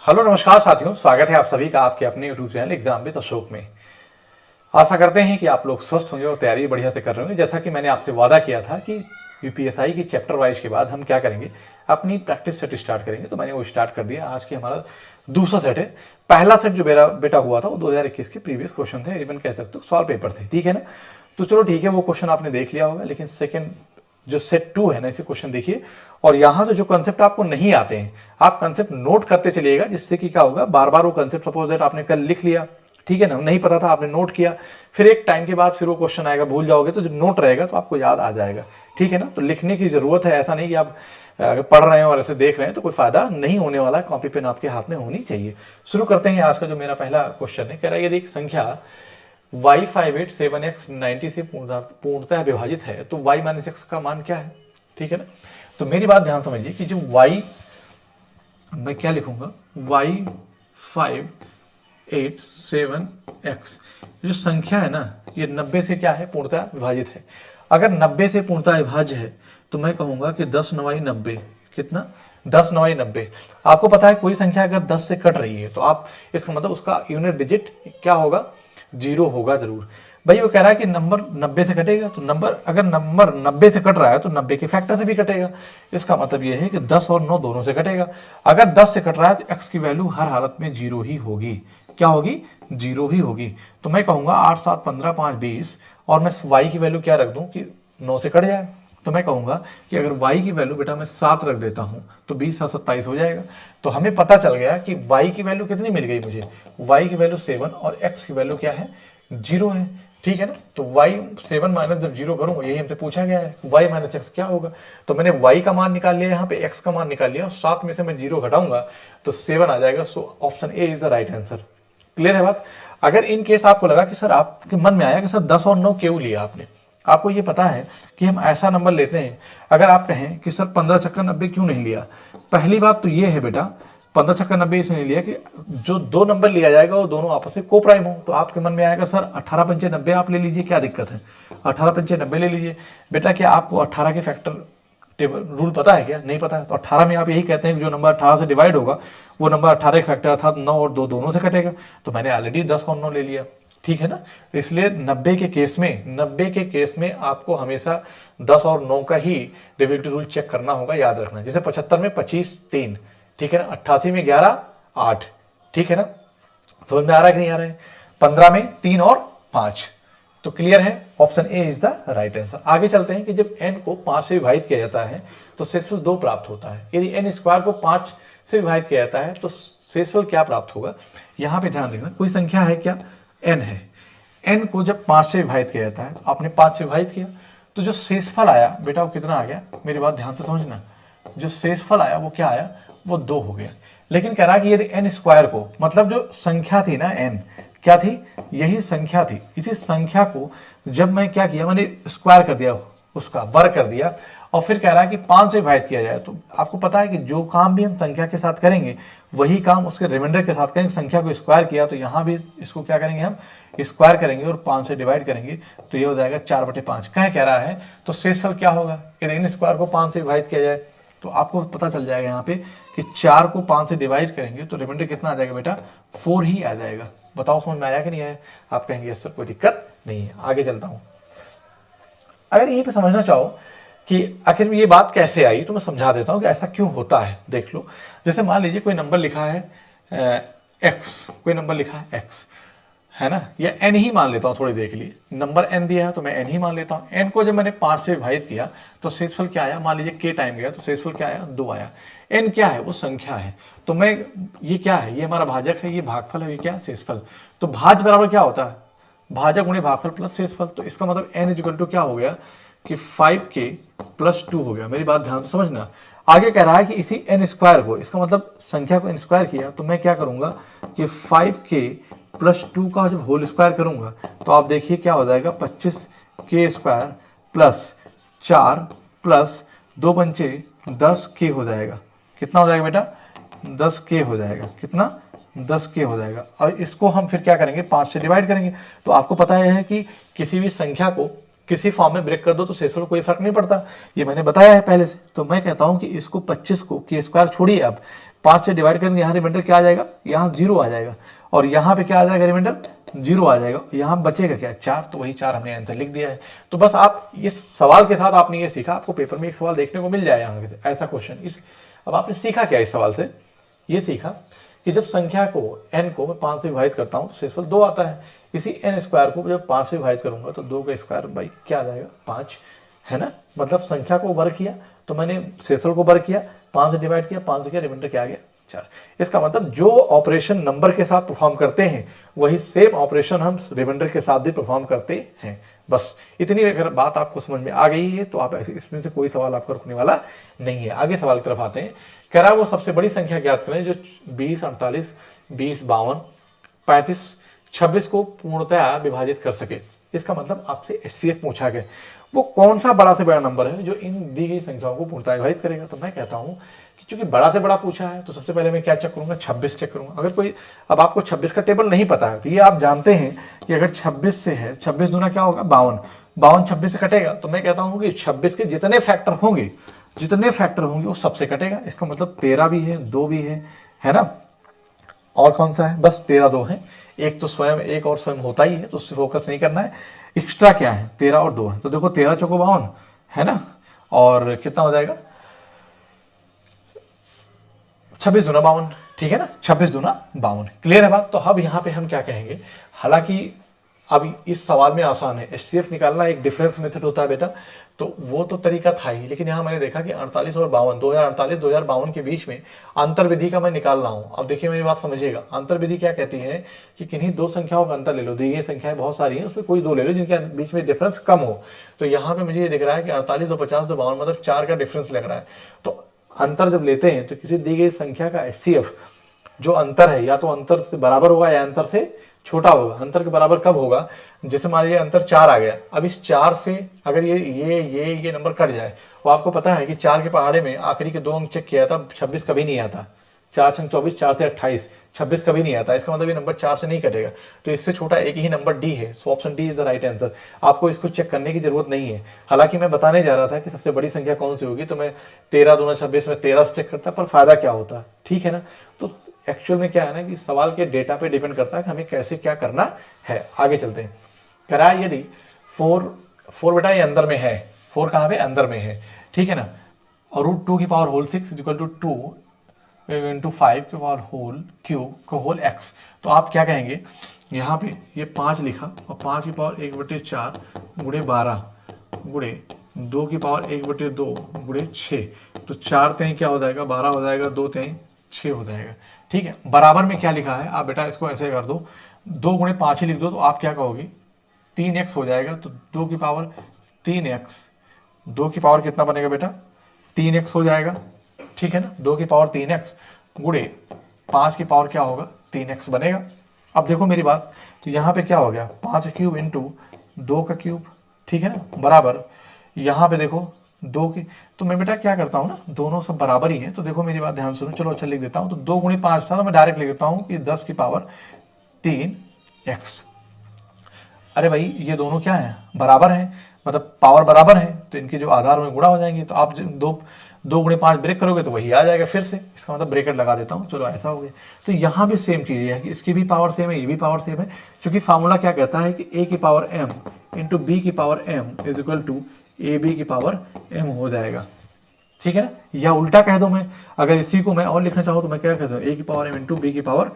Hello नमस्कार साथियों, स्वागत है आप सभी का आपके अपने YouTube channel exam with Ashok में। आशा करते हैं कि आप लोग स्वस्थ होंगे और तैयारी बढ़िया से कर रहे होंगे। जैसा कि मैंने आपसे वादा किया था कि यूपीएसआई की चैप्टर वाइज के बाद हम क्या करेंगे, अपनी प्रैक्टिस सेट स्टार्ट करेंगे, तो मैंने वो स्टार्ट कर दिया। आज की हमारा दूसरा सेट है। पहला सेट जो मेरा बेटा हुआ था वो 2021 के प्रीवियस क्वेश्चन थे, इवन कह सकते हो सॉल्व पेपर थे, ठीक है ना। तो चलो ठीक है, वो क्वेश्चन आपने देख लिया होगा। लेकिन सेकेंड जो सेट 2 है ना, इसे क्वेश्चन देखिए और यहां से जो कंसेप्ट आपको नहीं आते हैं आप कंसेप्ट नोट करते चलिएगा, जिससे कि क्या होगा, बार बार वो कंसेप्ट सपोज दैट आपने कल लिख लिया, ठीक है ना, नहीं पता था आपने नोट किया, फिर एक टाइम के बाद फिर वो क्वेश्चन आएगा, भूल जाओगे, तो जो नोट रहेगा तो आपको याद आ जाएगा, ठीक है ना। तो लिखने की जरूरत है, ऐसा नहीं कि आप अगर पढ़ रहे हैं और ऐसे देख रहे हैं तो कोई फायदा नहीं होने वाला। कॉपी पेन आपके हाथ में होनी चाहिए। शुरू करते हैं आज का जो मेरा पहला क्वेश्चन है। कह रहा है यदि एक संख्या y58 7x 90 से पूर्णतः विभाजित है तो y माइनस एक्स का मान क्या है, ठीक है ना। तो मेरी बात ध्यान समझिए कि जो y, मैं क्या लिखूंगा, y587x जो संख्या है ना, ये 90 से क्या है, पूर्णतः विभाजित है। अगर 90 से पूर्णतः विभाज्य है तो मैं कहूंगा कि 10 9 90, कितना, 10 9 90। आपको पता है कोई संख्या अगर 10 से कट रही है तो आप इसका मतलब उसका यूनिट डिजिट क्या होगा, 0 होगा जरूर। भाई वो कह रहा है कि नंबर 90 से कटेगा, तो अगर नंबर 90 से कट रहा है तो 90 के फैक्टर से भी कटेगा। इसका मतलब ये है कि 10 और 9 दोनों से कटेगा। अगर 10 से कट रहा है तो x की वैल्यू हर हालत में 0 ही होगी। क्या होगी, 0 ही होगी। तो मैं कहूंगा 8 7 15 5 20 और मैं y की वैल्यू क्या रख दूं कि 9 से कट जाए। तो मैं कहूंगा कि अगर y की वैल्यू बेटा मैं 7 रख देता हूं तो 20 7 27 हो जाएगा। तो हमें पता चल गया कि y की वैल्यू कितनी मिल गई मुझे, y की वैल्यू 7 और x की वैल्यू क्या है, 0 है, ठीक है ना। तो y7 माइनस जब 0 करूंगा, यही हमसे पूछा गया है, y माइनस एक्स क्या होगा। तो मैंने y का मान निकाल लिया, यहाँ पे x का मान निकाल लिया और 7 में से मैं 0 घटाऊंगा तो 7 आ जाएगा। So option A is the right answer. Clear है बात। अगर इन केस आपको लगा कि सर, आपके मन में आया कि सर 10 और 9 क्यों लिया आपने, आपको ये पता है कि हम ऐसा नंबर लेते हैं। अगर आप कहें कि सर 15 छक्का 90 क्यों नहीं लिया, पहली बात तो ये है बेटा, 15 छक्का 90 इसलिए नहीं लिया कि जो दो नंबर लिया जाएगा वो दोनों आपस में को प्राइम हो। तो आपके मन में आएगा सर 18 पंचे 90 आप ले लीजिए, क्या दिक्कत है, 18 पंचे 90 ले लीजिए। बेटा क्या आपको 18 के फैक्टर टेबल रूल पता है क्या, नहीं पता है। तो 18 में आप यही कहते हैं कि जो नंबर 18 से डिवाइड होगा वो नंबर 18 के फैक्टर अर्थात 9 और 2 दोनों से कटेगा। तो मैंने ऑलरेडी 10 और 9 ले लिया, ठीक है ना। इसलिए 90 के केस में आपको हमेशा 10 और 9 का ही डेरिवेटिव रूल चेक करना होगा, याद रखना। जैसे 75 में 25 3, ठीक है ना, 88 में 11 8, ठीक है ना। समझ में आ रहा है कि नहीं आ रहा है। 15 में 3 और 5। तो क्लियर है, option A is the right answer. आगे चलते हैं कि जब n को 5 से विभाजित किया जाता है तो शेषफल 2 प्राप्त होता है। यदि n स्क्वायर को 5 से विभाजित किया जाता है तो शेषफल क्या प्राप्त होगा। यहां पे ध्यान देना, कोई संख्या है क्या, n है। n को जब 5 से विभाजित किया जाता है, आपने 5 से विभाजित किया तो जो शेषफल आया बेटा वो कितना आ गया, मेरी बात ध्यान से समझना, जो शेषफल आया वो क्या आया, वो 2 हो गया। लेकिन कह रहा कि यदि n स्क्वायर को, मतलब जो संख्या थी ना n, क्या थी, यही संख्या थी। इसी संख्या को जब मैं क्या किया, मैंने स्क्वायर कर दिया, उसका वर्ग कर दिया और फिर कह रहा है कि 5 से विभाजित किया जाए। तो आपको पता है कि जो काम भी हम संख्या के साथ करेंगे वही काम उसके रिमाइंडर के साथ करेंगे। संख्या को स्क्वायर किया तो यहाँ भी इसको क्या करेंगे, हम स्क्वायर करेंगे और 5 से डिवाइड करेंगे तो ये हो जाएगा 4/5। कह रहा है तो शेषफल क्या होगा, यदि n स्क्वायर को 5 से विभाजित किया जाए तो आपको पता चल जाएगा यहाँ पे कि 4 को 5 से डिवाइड करेंगे तो रिमाइंडर कितना आ जाएगा बेटा, 4 ही आ जाएगा। बताओ समझ में आया कि नहीं आया। आप कहेंगे यस सर कोई दिक्कत नहीं है। आगे चलता हूं। अगर यहीं पे समझना चाहो कि आखिर में ये बात कैसे आई तो मैं समझा देता हूं कि ऐसा क्यों होता है। देख लो, जैसे मान लीजिए कोई नंबर लिखा है x, कोई नंबर लिखा है x, है ना, या n ही मान लेता हूं, थोड़ी देर के लिए नंबर n दिया है तो मैं n ही मान लेता हूं। n को जब मैंने 5 से विभाजित किया तो शेषफल क्या आया, मान लीजिए k टाइम गया तो शेषफल क्या आया, 2 आया। n क्या है, वो संख्या है। तो मैं, ये क्या है, ये हमारा भाजक है, ये भागफल है, ये क्या है, शेषफल। तो भाज बराबर क्या होता है, भाजक गुणे भागफल प्लस शेषफल। तो इसका मतलब n इक्वल टू क्या हो गया कि 5k + 2 हो गया। मेरी बात ध्यान से समझना। आगे कह रहा है कि इसी n स्क्वायर को, इसका मतलब संख्या को n स्क्वायर किया तो मैं क्या करूंगा कि 5k + 2 का जब होल स्क्वायर करूंगा तो आप देखिए क्या हो जाएगा, 25k स्क्वायर प्लस 4 प्लस 2 पंचे 10k हो जाएगा। कितना हो जाएगा बेटा, 10k हो जाएगा। कितना, 10k हो जाएगा। और इसको हम फिर क्या करेंगे, 5 से डिवाइड करेंगे। तो आपको पता है कि किसी भी संख्या को किसी फॉर्म में ब्रेक कर दो तो शेषफल कोई फर्क नहीं पड़ता, ये मैंने बताया है पहले से। तो मैं कहता हूं कि इसको 25 को k स्क्वायर छोड़िए, अब 5 से डिवाइड करेंगे, यहाँ रिमाइंडर क्या आ जाएगा, यहाँ 0 आ जाएगा, और यहाँ पे क्या आ जाएगा, रिमाइंडर 0 आ जाएगा, यहाँ बचेगा क्या, 4, तो वही 4 हमने आंसर लिख दिया है। तो बस आप इस सवाल के साथ आपने ये सीखा, आपको पेपर में एक सवाल देखने को मिल जाए यहाँ से ऐसा क्वेश्चन। इस अब आपने सीखा क्या इस सवाल से, ये सीखा कि जब संख्या को n को मैं 5 से विभाजित करता हूँ तो शेषफल 2 आता है। इसी n स्क्वायर को जब 5 से विभाजित करूंगा तो 2 का स्क्वायर बाई क्या आ जाएगा, 5, है ना। मतलब संख्या को वर्ग किया तो मैंने शेषफल को वर्ग किया, 5 से डिवाइड किया, 5 से किया, रिमाइंडर क्या आ गया, 4। इसका मतलब जो ऑपरेशन नंबर के साथ परफॉर्म करते हैं वही सेम ऑपरेशन हम रिमाइंडर के साथ भी परफॉर्म करते हैं। बस इतनी अगर बात आपको समझ में आ गई है तो आप इसमें से कोई सवाल आपका रुकने वाला नहीं है। आगे सवाल की तरफ आते हैं। कह रहा है वो सबसे बड़ी संख्या ज्ञात करें जो 20, 48, 20, 52, 35, 26 को पूर्णतया विभाजित कर सके। इसका मतलब आपसे HCF पूछा गया, वो कौन सा बड़ा से बड़ा नंबर है जो इन दी गई संख्याओं को पूर्णतया विभाजित करेगा। तो मैं कहता हूं कि चूंकि बड़ा से बड़ा पूछा है तो सबसे पहले मैं क्या चेक करूंगा, 26 चेक करूंगा। अगर कोई अब आपको 26 का टेबल नहीं पता है तो ये आप जानते हैं कि अगर 26 से है, 26 दूना क्या होगा, 52, 52 26 से कटेगा, तो मैं कहता हूं कि 26 के जितने फैक्टर होंगे वो सबसे कटेगा। इसका मतलब 13 भी है, 2 भी है ना, और कौन सा है, बस 13, 2 है, एक तो स्वयं, एक और स्वयं होता ही है तो उससे फोकस नहीं करना है। एक्स्ट्रा क्या है, 13 और 2 है, तो देखो 13 चौको 52 है ना, और कितना हो जाएगा, 26 दूना 52, ठीक है ना, 26 दूना 52। क्लियर है बात। तो अब यहाँ पे हम क्या कहेंगे, हालांकि अब इस सवाल में आसान है, HCF निकालना एक डिफरेंस मेथड होता है बेटा, तो वो तो तरीका था ही, लेकिन यहाँ मैंने देखा कि 48 और 52, 2048 2052 के बीच में अंतर विधि का मैं निकाल रहा हूँ। अब देखिए मेरी बात समझिएगा, अंतर विधि क्या कहती है कि किन्हीं दो संख्याओं का अंतर ले लो, दी गई संख्याएं बहुत सारी हैं, उसमें कोई दो ले लो जिनके बीच में डिफरेंस कम हो। तो यहाँ पे मुझे ये दिख रहा है कि 48, 250, 252 मतलब 4 का डिफरेंस लग रहा है। तो अंतर जब लेते हैं तो किसी दी गई संख्या का HCF जो अंतर है या तो अंतर से बराबर होगा या अंतर से छोटा होगा। अंतर के बराबर कब होगा, जैसे मान लीजिए अंतर 4 आ गया, अब इस 4 से अगर ये नंबर कट जाए, वो आपको पता है कि 4 के पहाड़े में आखिरी के 2 अंक चेक किया था, 26 कभी नहीं आता, 4 छंग 24, 4 से 28, 26 कभी नहीं आता। इसका मतलब ये नंबर 4 से नहीं कटेगा, तो इससे छोटा एक ही नंबर D है। So option D is the right answer. आपको इसको चेक करने की जरूरत नहीं है। हालांकि मैं बताने जा रहा था कि सबसे बड़ी संख्या कौन सी होगी, तो मैं 13 दूना 26 में 13 से चेक करता, पर फायदा क्या होता, ठीक है ना। तो एक्चुअल में क्या है ना कि सवाल के डेटा पे डिपेंड करता है कि हमें कैसे क्या करना है। आगे चलते हैं। करा यदि 4 बेटा ये अंदर में है, 4 कहाँ पे, अंदर में है, ठीक है ना, और √2 की power whole 6 equal to 2 into 5 के पावर होल क्यूब को होल x। तो आप क्या कहेंगे, यहाँ पे ये 5 लिखा और 5 की पावर 1/4 गुणे 12 गुणे 2 की पावर 1/2 गुणे 6, तो 4 तेई क्या हो जाएगा, 12 हो जाएगा, 2 तेई 6 हो जाएगा, ठीक है। बराबर में क्या लिखा है, आप बेटा इसको ऐसे कर दो, 2 गुणे 5 ही लिख दो, तो आप क्या कहोगे, 3x हो जाएगा। तो 2 की पावर 3x, 2 की पावर कितना बनेगा बेटा, 3x हो जाएगा, ठीक है ना। 2 की पावर 3x गुणे 5 की पावर क्या होगा, 3x बनेगा। अब देखो मेरी बात, तो यहाँ पे क्या हो गया, 5 क्यूब इंटू 2 का क्यूब, ठीक है ना, बराबर यहाँ पे देखो 2 की, तो मैं बेटा क्या करता हूँ ना, दोनों सब बराबर ही है। तो देखो मेरी बात ध्यान सुनो, चलो अच्छा लिख देता हूँ। तो 2 गुणे 5 था, तो मैं डायरेक्ट लिख देता हूँ कि 10 की पावर 3x। अरे भाई ये दोनों क्या है, बराबर है, मतलब पावर बराबर है, तो इनके जो आधार में गुणा हो जाएंगे। तो आप 2 गुणे 5 ब्रेक करोगे तो वही आ जाएगा फिर से, इसका मतलब ब्रेकेट लगा देता हूँ, चलो ऐसा हो गया। तो यहाँ भी सेम चीज़ है कि इसकी भी पावर सेम है, ये भी पावर सेम है, क्योंकि फार्मूला क्या कहता है कि a की पावर m इंटू बी की power m is equal to a b की पावर m हो जाएगा, ठीक है ना। या उल्टा कह दो, मैं अगर इसी को मैं और लिखना चाहूँ तो मैं क्या कह सकता हूँ, a की पावर m इंटू बी की पावर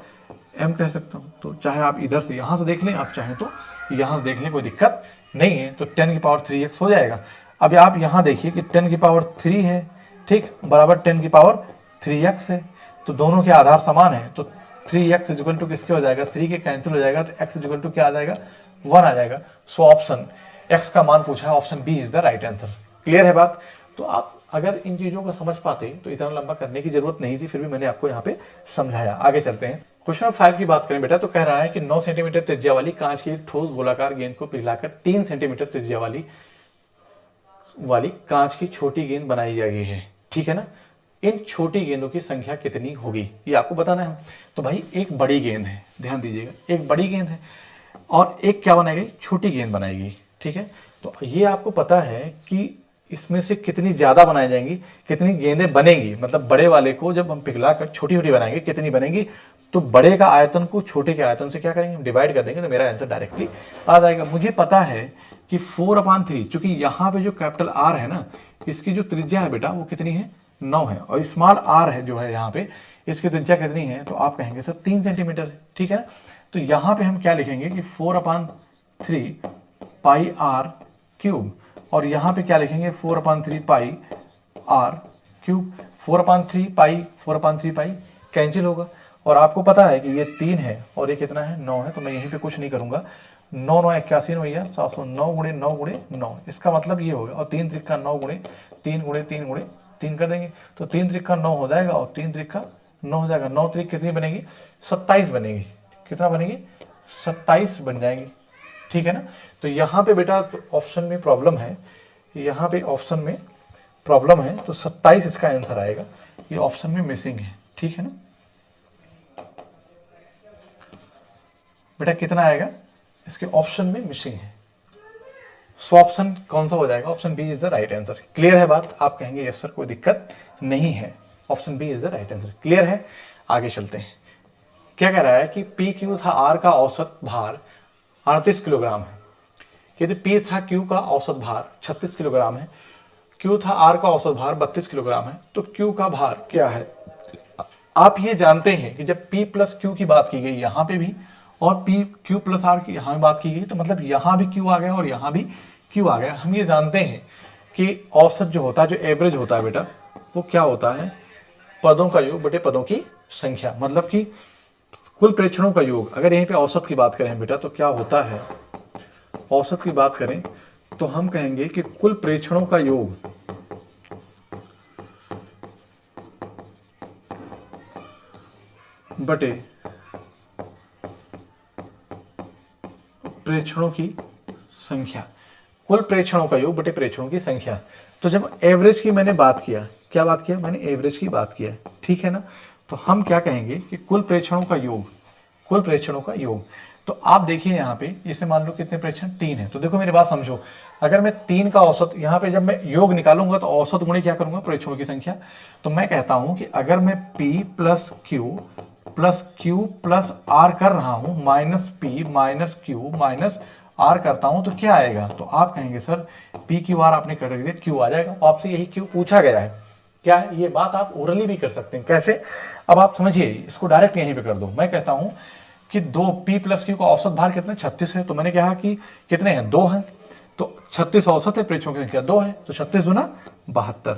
m कह सकता हूँ। तो चाहे आप इधर से यहाँ से देख लें, आप चाहें तो यहाँ से देख लें, कोई दिक्कत नहीं है। तो 10 की पावर 3x हो जाएगा। अब आप यहाँ देखिए कि 10 की पावर 3 है, ठीक, बराबर 10 की पावर 3x है, तो दोनों के आधार समान है। तो 3x इक्वल टू किसके हो जाएगा, 3 के कैंसिल हो जाएगा, तो x इक्वल टू क्या आ जाएगा, 1 आ जाएगा। सो ऑप्शन x का मान पूछा है, option b is the right answer. Clear है बात। तो आप अगर इन चीजों को समझ पाते तो इतना लंबा करने की जरूरत नहीं थी, फिर भी मैंने आपको यहाँ पे समझाया। आगे चलते हैं। क्वेश्चन नंबर 5 की बात करें बेटा, तो कह रहा है कि 9 सेंटीमीटर त्रिज्या वाली कांच की ठोस गोलाकार गेंद को पिघलाकर 3 सेंटीमीटर त्रिज्या वाली कांच की छोटी गेंद बनाई गई है, ठीक है ना। इन छोटी गेंदों की संख्या कितनी होगी, ये आपको बताना है। तो भाई एक बड़ी गेंद है, ध्यान दीजिएगा, एक बड़ी गेंद है और एक क्या बनाई गई, छोटी गेंद बनाई गई, ठीक है। तो ये आपको पता है कि इसमें से कितनी ज्यादा बनाई जाएंगी, कितनी गेंदें बनेंगी, मतलब बड़े वाले को जब हम पिघला कर छोटी छोटी बनाएंगे कितनी बनेंगी, तो बड़े का आयतन को छोटे के आयतन से क्या करेंगे, डिवाइड कर देंगे, तो मेरा आंसर डायरेक्टली आ जाएगा। मुझे पता है कि 4/3, चूंकि यहाँ पे जो कैपिटल आर है ना, इसकी जो त्रिज्या है बेटा वो कितनी है, 9 है, और स्मॉल आर है जो है यहाँ पे, इसकी त्रिज्या कितनी है, तो आप कहेंगे सर 3 सेंटीमीटर है, ठीक है ना। तो यहाँ पे हम क्या लिखेंगे कि 4/3 पाई आर क्यूब, और यहाँ पे क्या लिखेंगे 4/3 पाई आर क्यूब। 4/3 पाई कैंसिल होगा, और आपको पता है कि ये 3 है और ये कितना है, 9 है, तो मैं यहीं पे कुछ नहीं करूंगा। 9 9 81 भैया 709 गुणे 9 गुणे 9, इसका मतलब ये होगा, और 3 त्रिक का 9 गुणे 3 गुणे 3 गुणे 3 कर देंगे, तो 3 त्रिक का 9 हो जाएगा, और 3 त्रिक का 9 हो जाएगा, 9 त्रिक कितनी बनेगी, 27 बनेगी। कितना बनेगी, 27 बन जाएंगी, ठीक है ना। तो यहाँ पे बेटा ऑप्शन में प्रॉब्लम है, यहाँ पे ऑप्शन में प्रॉब्लम है, तो 27 इसका आंसर आएगा, ये ऑप्शन में मिसिंग है, ठीक है ना बेटा। कितना आएगा, इसके ऑप्शन में मिसिंग है, सो ऑप्शन कौन सा हो जाएगा, option b is the right answer. Clear है बात, आप कहेंगे यस सर कोई दिक्कत नहीं है, option b is the right answer. Clear है, आगे चलते हैं। क्या कह रहा है कि पी क्यू था आर का औसत भार 38 किलोग्राम है, यदि पी था क्यू का औसत भार 36 किलोग्राम है, क्यू था आर का औसत भार 32 किलोग्राम है, तो क्यू का भार क्या है। आप ये जानते हैं कि जब P प्लस क्यू की बात की गई यहाँ पे भी, और P क्यू प्लस आर की यहाँ बात की गई, तो मतलब यहाँ भी Q आ गया और यहाँ भी Q आ गया। हम ये जानते हैं कि औसत जो होता है, जो एवरेज होता है बेटा, वो क्या होता है, पदों का योग बटे पदों की संख्या, मतलब कि कुल प्रेक्षणों का योग। अगर यहीं पे औसत की बात करें बेटा तो क्या होता है, औसत की बात करें तो हम कहेंगे कि कुल प्रेक्षणों का योग बटे प्रेक्षणों की संख्या, कुल प्रेक्षणों का योग बटे प्रेक्षणों की संख्या। तो जब एवरेज की मैंने बात किया, क्या बात किया, मैंने एवरेज की बात किया, ठीक है ना। तो हम क्या कहेंगे कि कुल प्रेक्षणों का योग, कुल प्रेक्षणों का योग। तो आप देखिए यहाँ पे, इसे मान लो कितने प्रेक्षण, 3 है, तो देखो मेरी बात समझो, अगर मैं 3 का औसत यहाँ पे जब मैं योग निकालूंगा तो औसत गुणे क्या करूंगा, प्रेक्षणों की संख्या। तो मैं कहता हूं कि अगर मैं P plus q plus r कर रहा हूं, minus P minus q minus r करता हूं, तो क्या आएगा, तो आप कहेंगे सर P क्यू आर आपने कर दिया, क्यू आ जाएगा। आपसे यही क्यू पूछा गया है, क्या है ये बात आप ओरली भी कर सकते हैं। कैसे, अब आप समझिए, इसको डायरेक्ट यहीं पे कर दो। मैं कहता हूं कि 2 P प्लस क्यू का औसत भार कितना, 36 है, तो मैंने कहा कि कितने हैं, 2 हैं, तो 36 औसत है, प्रेक्षणों की संख्या 2 है, तो 36 दूना 72,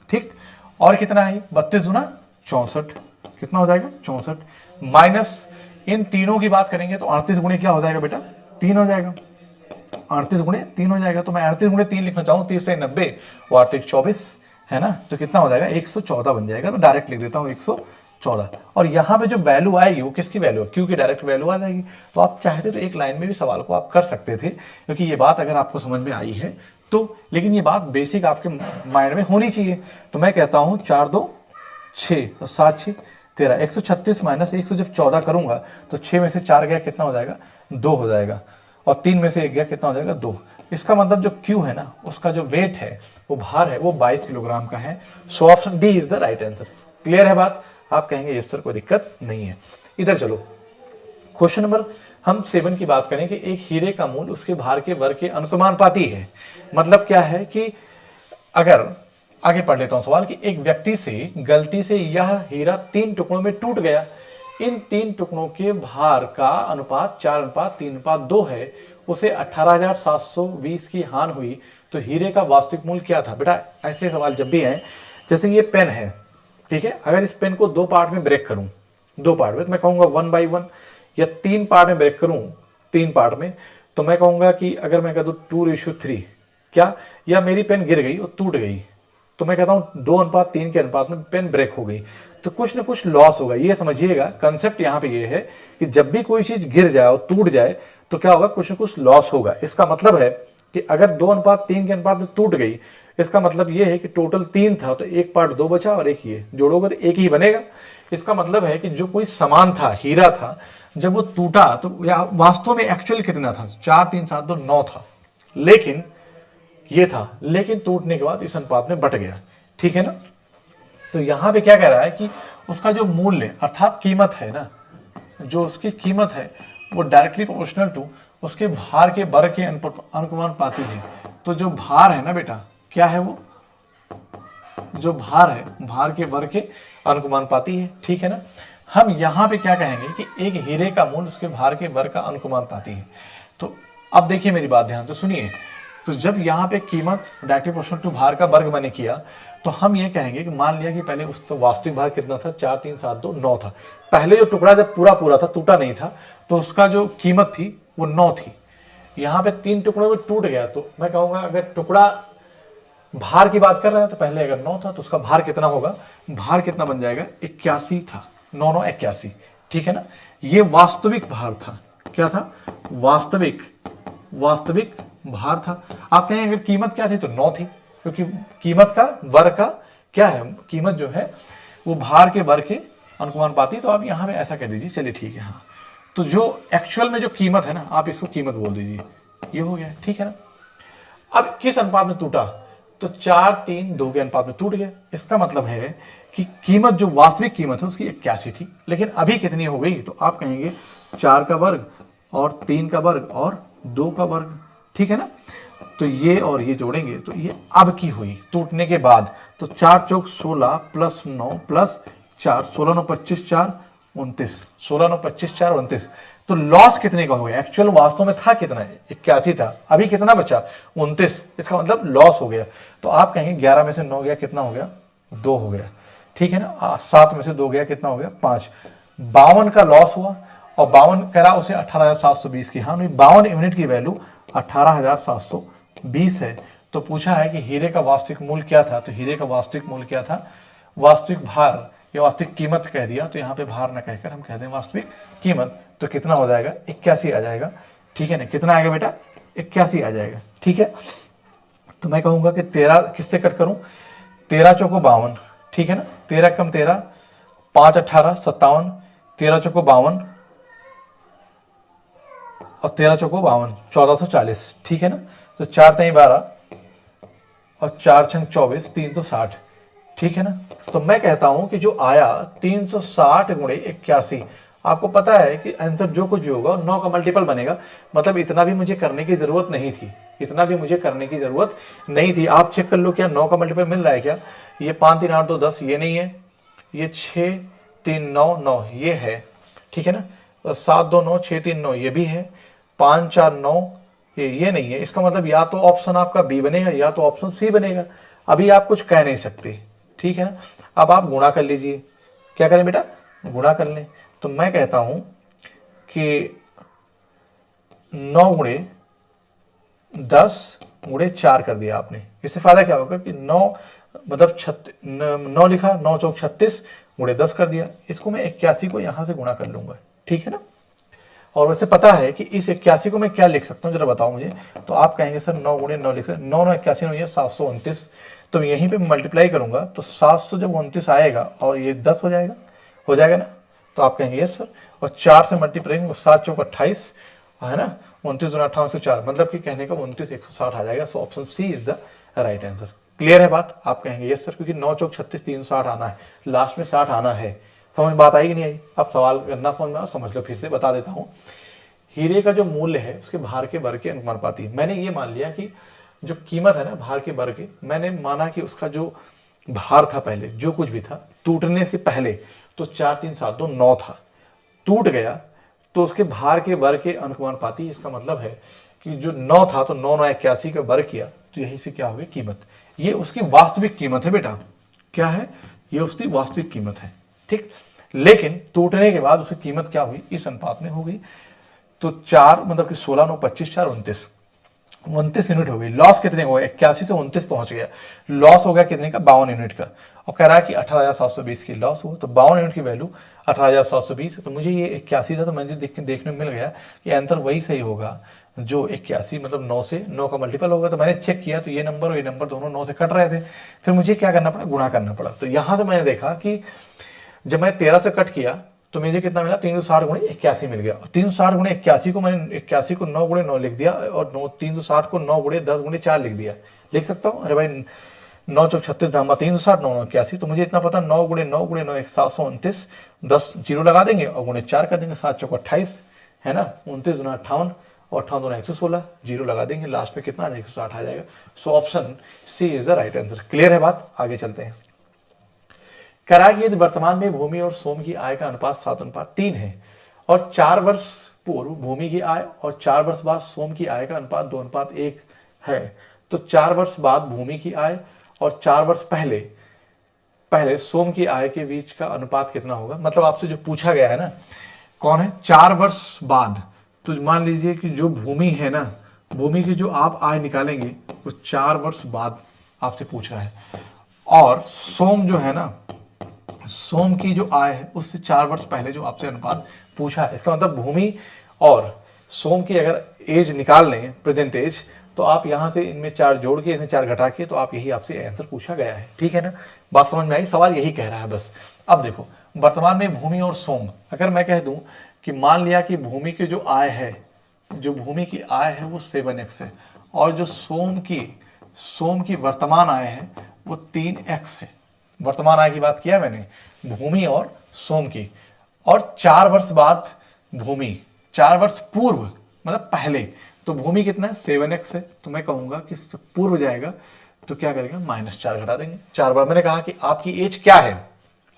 ठीक। और कितना है, 32 दूना 64, कितना हो जाएगा, 64, माइनस इन तीनों की बात करेंगे तो 38 गुणे क्या हो जाएगा बेटा, 3 हो जाएगा, 38 गुणे 3 हो जाएगा। तो मैं 38 गुणे 3 लिखना चाहूँ, 30 से 90 और 24 है ना, तो कितना हो जाएगा, 114 बन जाएगा। तो डायरेक्ट लिख देता हूँ 114, और यहाँ पे जो वैल्यू आएगी वो किसकी वैल्यू है, क्यू की डायरेक्ट वैल्यू आ जाएगी। तो आप चाहते तो एक लाइन में भी सवाल को आप कर सकते थे, क्योंकि ये बात अगर आपको समझ में आई है तो, लेकिन ये बात बेसिक आपके माइंड में होनी चाहिए। तो मैं कहता हूँ 4 2 6 तो 7 6 13, 136 माइनस 100 जब 14 करूंगा तो 6 में से 4 गया, कितना हो जाएगा, 2 हो जाएगा, और 3 में से 1 गया, कितना हो जाएगा, 2। इसका मतलब जो Q है ना, उसका जो वेट है, वो भार है, वो 22 किलोग्राम का है। So option D is the right answer. Clear है बात, आप कहेंगे यस सर कोई दिक्कत नहीं है। इधर चलो, क्वेश्चन नंबर हम 7 की बात करें कि एक हीरे का मूल्य उसके भार के वर्ग के अनुपाती है। मतलब क्या है कि अगर, आगे पढ़ लेता हूं सवाल, कि एक व्यक्ति से गलती से यह हीरा 3 टुकड़ों में टूट गया, इन 3 टुकड़ों के भार का अनुपात 4:3:2 है, उसे 18,720 की हानि हुई, तो हीरे का वास्तविक मूल्य क्या था। बेटा ऐसे सवाल जब भी हैं, जैसे ये पेन है, ठीक है, अगर इस पेन को 2 पार्ट में ब्रेक करूं, 2 पार्ट में, तो मैं कहूंगा 1 by 1, या 3 पार्ट में ब्रेक करूं, 3 पार्ट में, तो मैं कहूंगा कि अगर मैं कह दूं 2:3, क्या, या मेरी पेन गिर गई और टूट गई, तो मैं कहता हूं 2:3 के अनुपात में पेन ब्रेक हो गई, तो कुछ ना कुछ लॉस होगा। ये समझिएगा, कंसेप्ट यहां पे ये है कि जब भी कोई चीज गिर जाए और टूट जाए तो क्या होगा, कुछ ना कुछ लॉस होगा। इसका मतलब है कि अगर 2:3 के अनुपात में टूट गई, इसका मतलब ये है कि टोटल 3 था, तो एक पार्ट 2 बचा और एक ये जोड़ोगे तो एक ही बनेगा। इसका मतलब है कि जो कोई सामान था, हीरा था, जब वो टूटा तो वास्तव में एक्चुअल कितना था, 4 3 7 2 9 था, लेकिन ये था, लेकिन टूटने के बाद इस अनुपात में बट गया, ठीक है ना। तो यहां पे क्या कह रहा है कि उसका जो मूल्य अर्थात कीमत है ना, जो उसकी कीमत है वो डायरेक्टली प्रोपोर्शनल टू उसके भार के वर्ग के अनुपाती है। तो जो भार है ना बेटा, क्या है वो, जो भार है भार के वर्ग के अनुपाती है, ठीक है ना। हम यहाँ पे क्या कहेंगे कि एक हीरे का मूल्य उसके भार के वर्ग का अनुपाती है। तो अब देखिए मेरी बात ध्यान से सुनिए, तो जब यहाँ पे कीमत डायरेक्टली प्रोपोर्शनल टू भार का वर्ग मैंने किया, तो हम ये कहेंगे कि मान लिया कि पहले उस तो वास्तविक भार कितना था, 4 3 7 2 9 था। पहले जो टुकड़ा जब पूरा था, टूटा नहीं था, तो उसका जो कीमत थी वो 9 थी। यहाँ पे 3 टुकड़ों में टूट गया, तो मैं कहूँगा अगर टुकड़ा भार की बात कर रहा है तो पहले अगर 9 था तो उसका भार कितना होगा, भार कितना बन जाएगा, 81 था, 9 9 81, ठीक है ना। ये वास्तविक भार था, क्या था, वास्तविक भार था। आप कहें अगर कीमत क्या थी तो 9 थी, क्योंकि कीमत का वर्ग का क्या है, कीमत जो है वो भार के वर्ग के अनुपाती। तो आप यहाँ पे ऐसा कह दीजिए, चलिए ठीक है, हाँ। तो जो एक्चुअल में जो कीमत है ना, आप इसको कीमत बोल दीजिए, ये हो गया, ठीक है ना। अब किस अनुपात में टूटा, तो 4 3 2 के अनुपात में टूट गया। इसका मतलब है कि कीमत जो वास्तविक कीमत है उसकी 81 थी, लेकिन अभी कितनी हो गई, तो आप कहेंगे 4 का वर्ग और 3 का वर्ग और 2 का वर्ग, ठीक है ना। तो ये और ये जोड़ेंगे तो ये अब की हुई टूटने के बाद, तो 4 चौक 16 प्लस 9 प्लस 4, 16 9 25 4 29, 16 9 25 4 29। तो लॉस कितने का हो गया, एक्चुअल वास्तव में था कितना, 81 था, अभी कितना बचा, 29। इसका मतलब लॉस हो गया। तो आप कहेंगे 11 में से 9 गया, कितना हो गया, 2 हो गया, ठीक है ना। 7 में से 2 गया, कितना हो गया, 5। 52 का लॉस हुआ, और 52 करा उसे 18,720 की, हाँ 52 यूनिट की वैल्यू 18,720 है। तो पूछा है कि हीरे का वास्तविक मूल्य क्या था, तो हीरे का वास्तविक मूल्य क्या था, वास्तविक भार या वास्तविक कीमत कह दिया, तो यहाँ पे भार ना कहकर हम कह दें वास्तविक कीमत, तो कितना हो जाएगा, 81 आ जाएगा, ठीक है ना। कितना आएगा बेटा, 81 आ जाएगा, ठीक है। तो मैं कहूँगा कि 13 किससे कट करूँ, 13 चौको 52, ठीक है ना, 13 कम 13, 5 18 57, 13 चौको 52 और 13 चौको 52, 1440, ठीक है ना। तो 4 3 12 और 4 छंग 24, 360, ठीक है ना। तो मैं कहता हूं कि जो आया 360 गुणे 81, आपको पता है कि आंसर जो कुछ भी होगा 9 का मल्टीपल बनेगा, मतलब इतना भी मुझे करने की जरूरत नहीं थी, इतना भी मुझे करने की जरूरत नहीं थी। आप चेक कर लो क्या 9 का मल्टीपल मिल रहा है क्या, ये 5 3 8 2 10 ये नहीं है, ये 6 3 9 9 ये है, ठीक है ना। 7 2 9 6 3 9 ये भी है, 5 4 9 ये नहीं है। इसका मतलब या तो ऑप्शन आपका बी बनेगा या तो ऑप्शन सी बनेगा। अभी आप कुछ कह नहीं सकते, ठीक है ना। अब आप गुणा कर लीजिए, क्या करें बेटा, गुणा कर लें। तो मैं कहता हूं कि 9 गुणे 10 गुणे 4 कर दिया आपने, इससे फायदा क्या होगा कि 9 मतलब 9 लिखा, 9 चौक 36 गुणे 10 कर दिया, इसको मैं 81 को यहां से गुणा कर लूंगा, ठीक है ना। और वैसे पता है कि इस 81 को मैं क्या लिख सकता हूँ, जरा बताओ मुझे। तो आप कहेंगे सर 9 गुणे 9 लिख, 9 9 81 9 729, तो यहीं पे मल्टीप्लाई करूंगा तो 700 जब 29 आएगा और ये 10 हो जाएगा ना। तो आप कहेंगे यस सर, और 4 से मल्टीप्लाई करेंगे 7 चौक 28 है ना, 29 दूना 58 से 4, मतलब कि कहने का 29 160 आ जाएगा। So option C is the right answer. Clear है बात, आप कहेंगे यस सर, क्योंकि 9 चौक 36 360 आना है, लास्ट में 60 आना है। समझ बात आई कि नहीं आई, आप सवाल करना फोन में समझ लो, फिर से बता देता हूँ। हीरे का जो मूल्य है उसके भार के वर्ग के अनुपाती, मैंने ये मान लिया कि जो कीमत है ना भार के वर्ग के, मैंने माना कि उसका जो भार था पहले जो कुछ भी था टूटने से पहले, तो 4 3 7 2 9 था, टूट गया तो उसके भार के वर्ग के अनुपाती। इसका मतलब है कि जो 9 था तो 9 9 81 का वर्ग किया, तो यही से क्या हो गई कीमत। ये उसकी वास्तविक कीमत है बेटा, क्या है, ये उसकी वास्तविक कीमत है, ठीक। लेकिन टूटने के बाद उसकी कीमत क्या हुई, इस अनुपात में हो गई। तो 4 मतलब कि 16 9 25 4 29, 29 यूनिट हो गई। लॉस कितने हो गए, 81 से 29 पहुंच गया, लॉस हो गया कितने का, 52 यूनिट का। और कह रहा है कि 18,720 की लॉस हुआ, तो 52 यूनिट की वैल्यू 18,720। तो मुझे ये 81 था, तो मुझे देखने में मिल गया कि आंसर वही सही होगा जो 81, मतलब 9 से 9 का मल्टीपल होगा। तो मैंने चेक किया तो ये नंबर और ये नंबर दोनों 9 से कट रहे थे, फिर मुझे क्या करना पड़ा, गुणा करना पड़ा। तो यहां से मैंने देखा कि जब मैं 13 से कट किया तो मुझे कितना मिला 360 गुणे 81 मिल गया। 360 गुणे 81 को मैंने 81 को 9 गुणे 9 लिख दिया और 360 को 9 गुणे 10 गुणे 4 लिख दिया। लिख सकता हूँ, अरे भाई 9 चौक 36 धामा 360 9 81, तो मुझे इतना पता 9 गुणे 9 गुणे 9 729, 10 जीरो लगा देंगे और गुणे 4 कर देंगे, 7 चौक 28 है ना, 29 गुना 58 और 58 गुना 116, जीरो लगा देंगे, लास्ट में कितना 160 आ जाएगा। So option C is the right answer. Clear है बात, आगे चलते हैं। करा कि यदि वर्तमान में भूमि और सोम की आय का अनुपात 7:3 है और 4 वर्ष पूर्व भूमि की आय और 4 वर्ष बाद सोम की आय का अनुपात 2:1 है, तो 4 वर्ष बाद भूमि की आय और 4 वर्ष पहले सोम की आय के बीच का अनुपात कितना होगा। मतलब आपसे जो पूछा गया है ना, कौन है 4 वर्ष बाद, तो मान लीजिए कि जो भूमि है ना, भूमि की जो आप आय निकालेंगे वो 4 वर्ष बाद आपसे पूछ रहा है, और सोम जो है ना, सोम की जो आय है उससे 4 वर्ष पहले जो आपसे अनुपात पूछा है, इसका मतलब भूमि और सोम की अगर एज निकाल लें, प्रेजेंट एज, तो आप यहां से इनमें 4 जोड़ के इसमें 4 घटा के, तो आप यही आपसे आंसर पूछा गया है। ठीक है ना, बात समझ में आई, सवाल यही कह रहा है बस। अब देखो वर्तमान में भूमि और सोम, अगर मैं कह दूं कि मान लिया कि भूमि की जो आय है, जो भूमि की आय है वो 7x है और जो सोम की वर्तमान आय है वो 3x है। वर्तमान आय की बात किया मैंने, भूमि और सोम की, और 4 वर्ष बाद भूमि, 4 वर्ष पूर्व मतलब पहले, तो भूमि कितना है 7x है, तो मैं कहूंगा कि पूर्व जाएगा तो क्या करेगा -4 घटा देंगे। 4 बार मैंने कहा कि आपकी एज क्या है,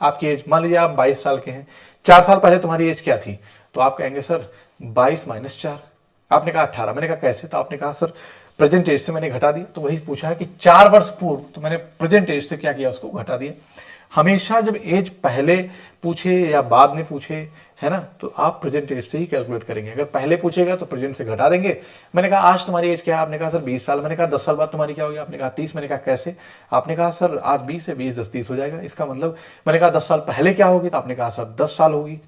आपकी एज मान लीजिए आप 22 साल के हैं, 4 साल पहले तुम्हारी एज क्या थी, तो आप कहेंगे सर 22 - 4, आपने कहा 18, मैंने कहा कैसे, तो आपने कहा सर प्रेजेंट एज से मैंने घटा दिया, तो वही पूछा है कि 4 वर्ष पूर्व, तो मैंने प्रेजेंट एज से क्या किया उसको घटा दिया। हमेशा जब एज पहले पूछे या बाद में पूछे है ना, तो आप प्रेजेंट एज से ही कैलकुलेट करेंगे। अगर पहले पूछेगा तो प्रेजेंट से घटा देंगे। मैंने कहा आज तुम्हारी एज क्या है, आपने कहा सर 20 साल, मैंने कहा 10 साल बाद तुम्हारी क्या होगी, आपने कहा 30, मैंने कहा कैसे, आपने कहा सर आज 20 है, 20 10 30 हो जाएगा, इसका मतलब मैंने कहा 10 साल पहले क्या होगी, तो आपने कहा सर 10 साल होगी,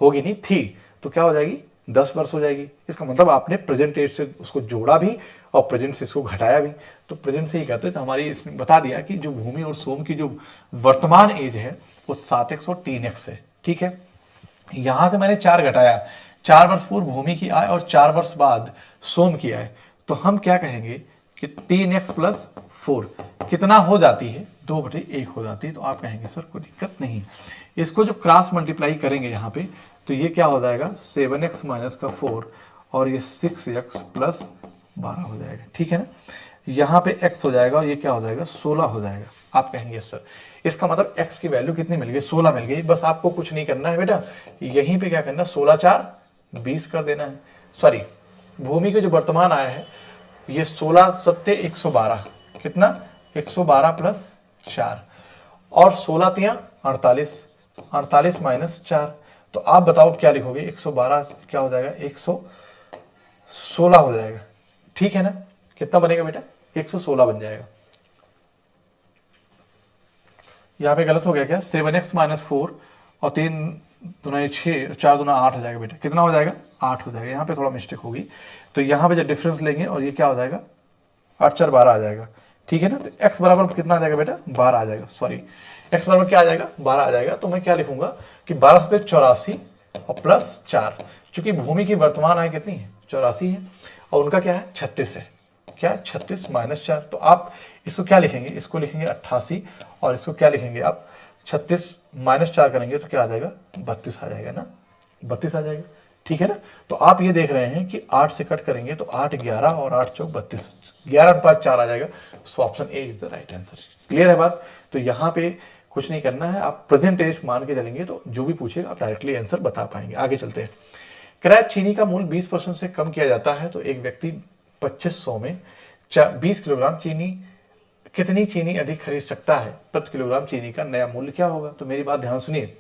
होगी नहीं थी, तो क्या हो जाएगी 10 वर्ष हो जाएगी। इसका मतलब आपने प्रेजेंट एज से उसको जोड़ा भी और प्रेजेंट से इसको घटाया भी, तो प्रेजेंट से ही करते। तो हमारी इसने बता दिया कि जो भूमि और सोम की जो वर्तमान एज है वो 7x और 3x है। ठीक है, यहां से मैंने 4 घटाया, 4 वर्ष पूर्व भूमि की आय और 4 वर्ष बाद सोम की आय, तो हम क्या कहेंगे कि 3x + 4 कितना हो जाती है, 2/1 हो जाती है। तो आप कहेंगे सर कोई दिक्कत नहीं, इसको जब क्रॉस मल्टीप्लाई करेंगे यहाँ पे, तो ये क्या हो जाएगा 7x - 4 और ये 6x + 12 हो जाएगा। ठीक है ना, यहाँ पे x हो जाएगा और ये क्या हो जाएगा 16 हो जाएगा। आप कहेंगे सर इसका मतलब x की वैल्यू कितनी मिल गई, 16 मिल गई। बस आपको कुछ नहीं करना है बेटा, यहीं पे क्या करना, 16 4 20 कर देना है। सॉरी, भूमि के जो वर्तमान आया है ये 16 7 112, कितना 112 + 4 और 16 3 48, 48 - 4, तो आप बताओ क्या लिखोगे, 112 क्या हो जाएगा 116 हो जाएगा। ठीक है ना, कितना बनेगा बेटा 116 बन जाएगा। यहाँ पे गलत हो गया क्या, 7x - 4 और 3 दूना 6 4 दूना 8 हो जाएगा बेटा, कितना हो जाएगा 8 हो जाएगा। यहाँ पे थोड़ा मिस्टेक होगी, तो यहाँ पे जब डिफरेंस लेंगे और ये क्या हो जाएगा 8 4 12 आ जाएगा। ठीक है ना, तो x बराबर कितना आ जाएगा बेटा 12 आ जाएगा। सॉरी, x बराबर क्या आ जाएगा 12 आ जाएगा। तो मैं क्या लिखूंगा कि 12 से 84 और +4, चूंकि भूमि की वर्तमान आय कितनी है 84 है और उनका क्या है 36 है, क्या है 36 - 4, तो आप इसको क्या लिखेंगे, इसको लिखेंगे 88 और इसको क्या लिखेंगे आप 36 - 4 करेंगे तो क्या आ जाएगा 32 आ जाएगा ना, 32 आ जाएगा। ठीक है ना, तो आप ये देख रहे हैं कि 8 से कट करेंगे तो 8 11 और 8 चौक 32, 11 5 4 आ जाएगा। So option A is the right answer. Clear है बात, तो यहाँ पे कुछ नहीं करना है, आप प्रेजेंट एज मान के चलेंगे तो जो भी पूछेगा आप डायरेक्टली आंसर बता पाएंगे। आगे चलते हैं। किराया चीनी का मूल्य 20% से कम किया जाता है तो एक व्यक्ति 2500 में 20 किलोग्राम चीनी, कितनी चीनी अधिक खरीद सकता है, प्रति किलोग्राम चीनी का नया मूल्य क्या होगा। तो मेरी बात ध्यान सुनिए,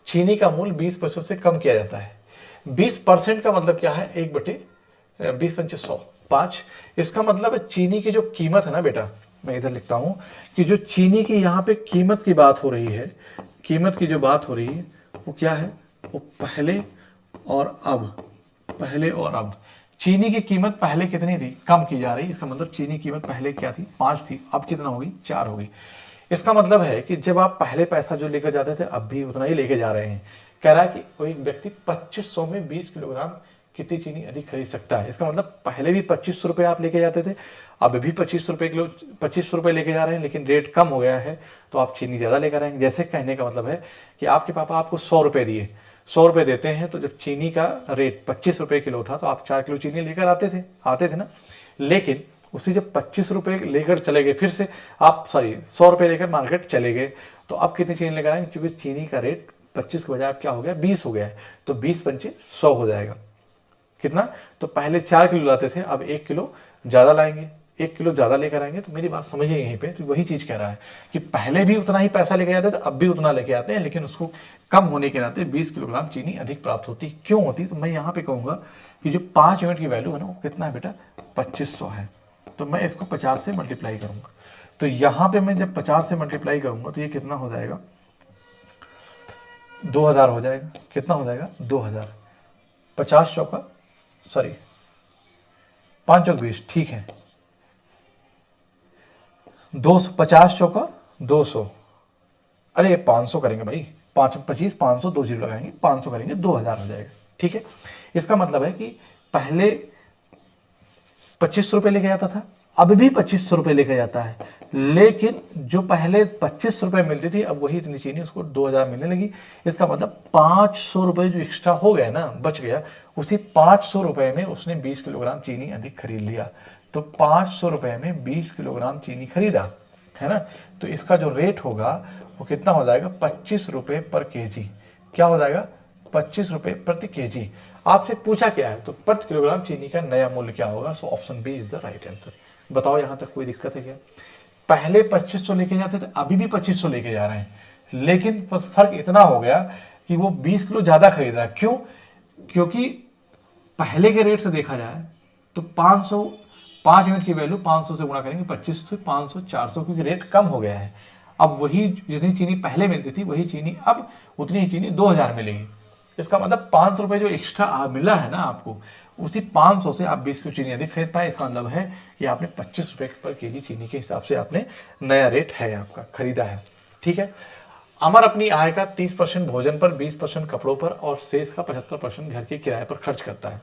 चीनी का मूल्य 20% से कम किया जाता है। 20% का मतलब क्या है, 1/20 × 100 5। इसका मतलब है चीनी की जो कीमत है ना बेटा, मैं इधर लिखता हूं कि जो चीनी की यहाँ पे कीमत की बात हो रही है, कीमत की जो बात हो रही है वो क्या है, वो पहले और अब चीनी की कीमत पहले कितनी थी, कम की जा रही है। इसका मतलब चीनी कीमत पहले क्या थी 5 थी, अब कितना होगी 4 होगी। इसका मतलब है कि जब आप पहले पैसा जो लेकर जाते थे अब भी उतना ही लेके जा रहे हैं। कह रहा है कि कोई व्यक्ति 2500 में 20 किलोग्राम कितनी चीनी अधिक खरीद सकता है। इसका मतलब पहले भी 2500 रुपये आप लेके जाते थे, अब भी 2500 रुपये किलो 2500 रुपये लेके जा रहे हैं, लेकिन रेट कम हो गया है तो आप चीनी ज़्यादा लेकर आएंगे। जैसे कहने का मतलब है कि आपके पापा आपको 100 रुपये दिए, 100 रुपये देते हैं, तो जब चीनी का रेट 25 रुपये किलो था तो आप 4 किलो चीनी लेकर आते थे ना। लेकिन उसी जब 25 रुपये लेकर चले गए, फिर से आप 100 रुपये लेकर मार्केट चले गए, तो अब कितनी चीनी लेकर आएंगे? क्योंकि चीनी का रेट 25 के बजाय अब क्या हो गया, 20 हो गया है, तो 20 पंचे 100 हो जाएगा। कितना? तो पहले 4 किलो लाते थे, अब 1 किलो ज़्यादा लाएंगे, 1 किलो ज़्यादा लेकर आएंगे। तो मेरी बात समझिए यहीं पे, तो वही चीज़ कह रहा है कि पहले भी उतना ही पैसा लेके जाते थे, अब भी उतना लेके आते हैं, लेकिन उसको कम होने के नाते 20 किलोग्राम चीनी अधिक प्राप्त होती। क्यों होती? तो मैं यहाँ पे कहूँगा कि जो 5 यूनिट की वैल्यू है ना, वो कितना है बेटा? 2500 है। तो मैं इसको 50 से मल्टीप्लाई करूँगा, तो यहाँ पे मैं जब 50 से मल्टीप्लाई करूँगा तो ये कितना हो जाएगा? 2000 हो जाएगा। कितना हो जाएगा? 2000। 50 चौका, सॉरी 5 चौक 20, ठीक है। 200, 50 चौका 200, अरे 500 करेंगे भाई, 5 25 500, 2 जीरो लगाएंगे, 500 करेंगे, 2000 हो जाएगा। ठीक है, इसका मतलब है कि पहले 2500 रुपये लेके जाता था, अब भी 2500 रुपये लेके जाता है, लेकिन जो पहले 25 रुपये मिलती थी अब वही इतनी चीनी उसको 2000 मिलने लगी। इसका मतलब 500 रुपये जो एक्स्ट्रा हो गया ना, बच गया, उसी 500 रुपये में उसने 20 किलोग्राम चीनी अधिक खरीद लिया। तो 500 रुपये में 20 किलोग्राम चीनी खरीदा है ना, तो इसका जो रेट होगा वो कितना हो जाएगा? 25 रुपये पर केजी। क्या हो जाएगा? 25 रुपये प्रति केजी। आपसे पूछा क्या है? तो प्रति किलोग्राम चीनी का नया मूल्य क्या होगा? So option b is the right answer. बताओ यहां तक कोई दिक्कत है क्या? पहले 2500 लेके जाते थे, अभी भी 2500 लेके जा रहे हैं, लेकिन बस फर्क इतना हो गया कि वो 20 किलो ज्यादा खरीद रहा है। क्यों? क्योंकि पहले के रेट से देखा जाए तो 500, 5 यूनिट की वैल्यू 500 से गुणा करेंगे, 25 से 500 400, क्योंकि रेट कम हो गया है। अब वही जितनी चीनी पहले मिलती थी वही चीनी अब उतनी ही चीनी 2000 मिलेगी। इसका मतलब 500 रुपये जो एक्स्ट्रा मिला है ना आपको, उसी 500 से आप 20 किलो चीनी अधिक खरीद पाए। इसका मतलब है कि आपने 25 रुपये पर केजी चीनी के हिसाब से आपने नया रेट है आपका खरीदा है। ठीक है। अमर अपनी आय का 30% भोजन पर, 20% कपड़ों पर और शेष का 75% घर के किराए पर खर्च करता है।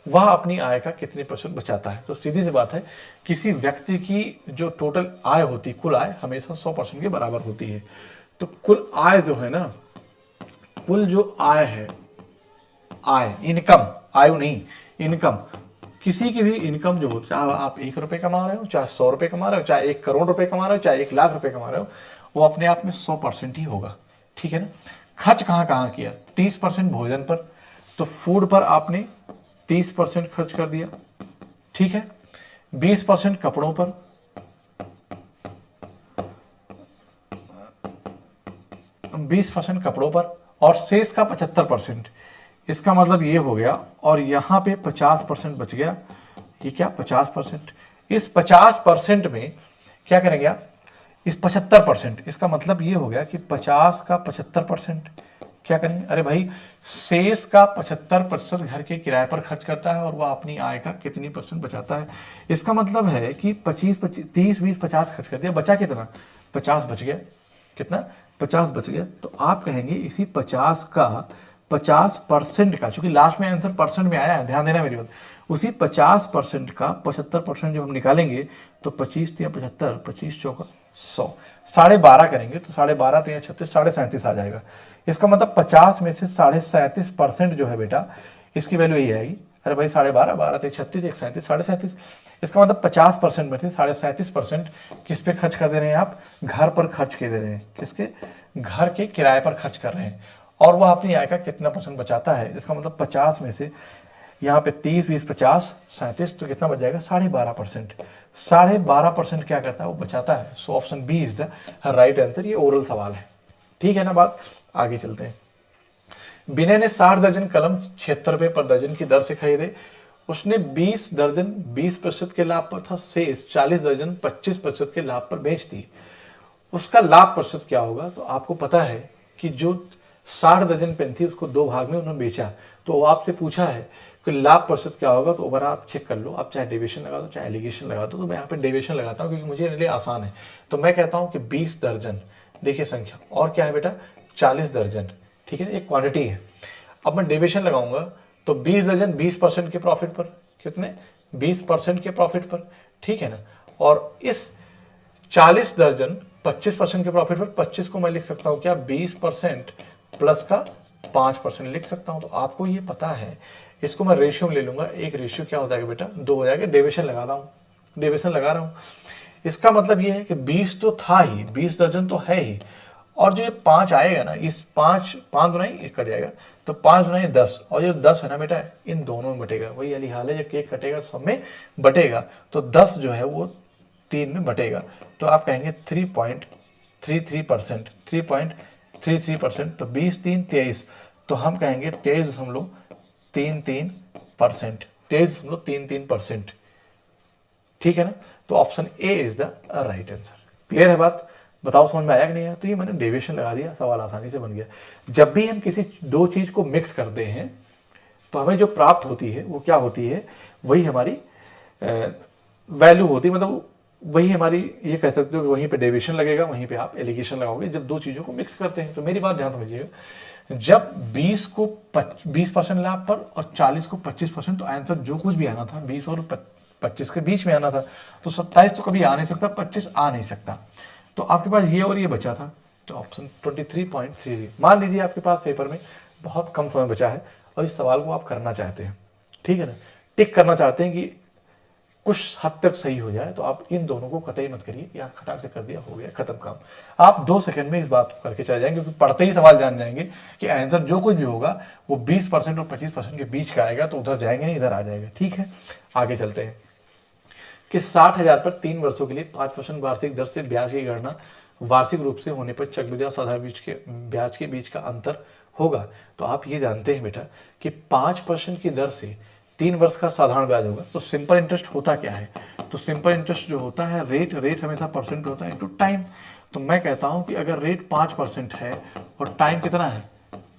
वह अपनी आय का कितने % बचाता है? तो सीधी सी बात है, किसी व्यक्ति की जो टोटल आय होती है, कुल आय हमेशा 100% के बराबर होती है। तो कुल आय जो है ना, कुल जो आय है, आय इनकम, आयु नहीं इनकम, किसी की भी इनकम जो हो, चाहे आप 1 रुपये कमा रहे हो, चाहे 100 रुपये कमा रहे हो, चाहे 1 करोड़ रुपए कमा रहे हो, चाहे 1 लाख रुपए कमा रहे हो, वो अपने आप में 100% ही होगा। ठीक है ना। खर्च कहाँ कहाँ किया? 30% भोजन पर, तो फूड पर आपने 30% खर्च कर दिया। ठीक है। 20% कपड़ों पर, 20% कपड़ों पर और शेष का 75%। इसका मतलब ये हो गया, और यहाँ पे 50% बच गया। ये क्या? 50%। इस 50% में क्या करेंगे आप? इस 75%, इसका मतलब ये हो गया कि 50 का 75% क्या करेंगे? अरे भाई, शेष का 75% घर के किराए पर खर्च करता है और वह अपनी आय का कितनी % बचाता है? इसका मतलब है कि 25 30 20 50 खर्च कर दिया, बचा कितना? 50 बच गया। कितना? 50 बच गया। तो आप कहेंगे इसी 50 का 50% का, चूंकि लास्ट में आंसर परसेंट में आया है, ध्यान देना मेरी बात, उसी 50% का 75% जो हम निकालेंगे, तो 25 या 75, 25 चौका 100, 12.5 करेंगे तो 12.5 या 36, 37.5 आ जाएगा। इसका मतलब 50 में से 37.5% जो है बेटा, इसकी वैल्यू यही आएगी। अरे भाई 12.5, 12 36, 1 37, 37.5। इसका मतलब 50% में से 37.5% किस पे खर्च कर दे रहे हैं आप? घर पर खर्च कर दे रहे हैं। किसके? घर के किराए पर खर्च कर रहे हैं। और वह अपनी आय का कितना % बचाता है? इसका मतलब 50 में से यहाँ पे 30 20 50 37, तो कितना बच जाएगा? 12.5%। 12.5% क्या करता है? वो बचाता है। So option b is the right answer. ये ओरल सवाल है। ठीक है ना बात? आगे चलते हैं। विनय ने 60 दर्जन कलम 76 रुपये पर दर्जन की दर से खरीदे। उसने 20 दर्जन 20% के लाभ पर था, शेष 40 दर्जन 25% के लाभ पर बेच दी। उसका लाभ % क्या होगा? तो आपको पता है कि जो 60 दर्जन पेन थी उसको 2 भाग में उन्होंने बेचा। तो आपसे पूछा है कि लाभ प्रतिशत क्या होगा, तो ओवर आप चेक कर लो, आप चाहे डेविएशन लगा दो चाहे एलिगेशन लगा दो। तो मैं यहाँ पे डेविएशन लगाता हूँ क्योंकि मुझे लिए आसान है। तो मैं कहता हूँ कि 20 दर्जन, देखिए संख्या, और क्या है बेटा 40 दर्जन, ठीक है, एक क्वांटिटी है। अब मैं डेविएशन लगाऊंगा तो 20 दर्जन 20% के प्रॉफिट पर, कितने 20% के प्रॉफिट पर, ठीक है ना। और इस 40 दर्जन 25% के प्रॉफिट पर, 25 को मैं लिख सकता हूँ क्या 20% प्लस का 5% लिख सकता हूँ। तो आपको ये पता है, इसको मैं रेशियो में ले लूंगा, एक रेशियो क्या हो जाएगा बेटा 2 हो जाएगा। डेविएशन लगा रहा हूँ, डेविएशन लगा रहा हूँ। इसका मतलब ये है कि 20 तो था ही, 20 दर्जन तो है ही, और जो ये 5 आएगा ना, इस 5 दुनाई एक कट जाएगा, तो 5 दुनाई 10, और ये 10 है ना बेटा इन दोनों में बटेगा। वही वाली हाल है, जब केक कटेगा सब में बटेगा, तो 10 जो है वो 3 में बटेगा। तो आप कहेंगे 3.33%, 3.33%, तो 20 3 23, तो हम कहेंगे 23.33%, 23.33%, ठीक है ना। तो option A is the right answer. Clear है बात, बताओ समझ में आया कि नहीं आया। तो ये मैंने डेविएशन लगा दिया, सवाल आसानी से बन गया। जब भी हम किसी दो चीज को मिक्स करते हैं तो हमें जो प्राप्त होती है वो क्या होती है, वही हमारी वैल्यू होती है, मतलब वही हमारी, ये कह सकते हो कि वहीं पे डेविएशन लगेगा, वहीं पे आप एलिगेशन लगाओगे जब दो चीजों को मिक्स करते हैं। तो मेरी बात ध्यान समझिएगा, जब 20 को 20% लाभ पर और 40 को 25%, तो आंसर जो कुछ भी आना था 20 और 25 के बीच में आना था। तो 27 तो कभी आ नहीं सकता, 25 आ नहीं सकता। तो आपके पास ये और ये बचा था, तो ऑप्शन 23.33। मान लीजिए आपके पास पेपर में बहुत कम समय बचा है और इस सवाल को आप करना चाहते हैं, ठीक है ना, टिक करना चाहते हैं कि कुछ हद तक सही हो जाए, तो आप इन दोनों को कतई मत करिए, या खटाक से कर दिया, हो गया खत्म काम। आप 2 सेकंड में इस बात को करके चले जाएंगे, क्योंकि पढ़ते ही सवाल जान जाएंगे कि आंसर जो कुछ भी होगा वो 20% और 25% के बीच का आएगा, तो उधर जाएंगे नहीं, इधर आ जाएगा। ठीक है, आगे चलते हैं कि 60,000 पर 3 वर्षों के लिए 5% वार्षिक दर से ब्याज की गणना वार्षिक रूप से होने पर चक्रवृद्धि और साधारण ब्याज के बीच का अंतर होगा। तो आप ये जानते हैं बेटा कि 5% की दर से 3 वर्ष का साधारण ब्याज होगा। तो सिंपल इंटरेस्ट होता क्या है, तो सिंपल इंटरेस्ट जो होता है, रेट हमेशा परसेंट पे होता है इनटू टाइम। तो मैं कहता हूं कि अगर रेट 5% है और टाइम कितना है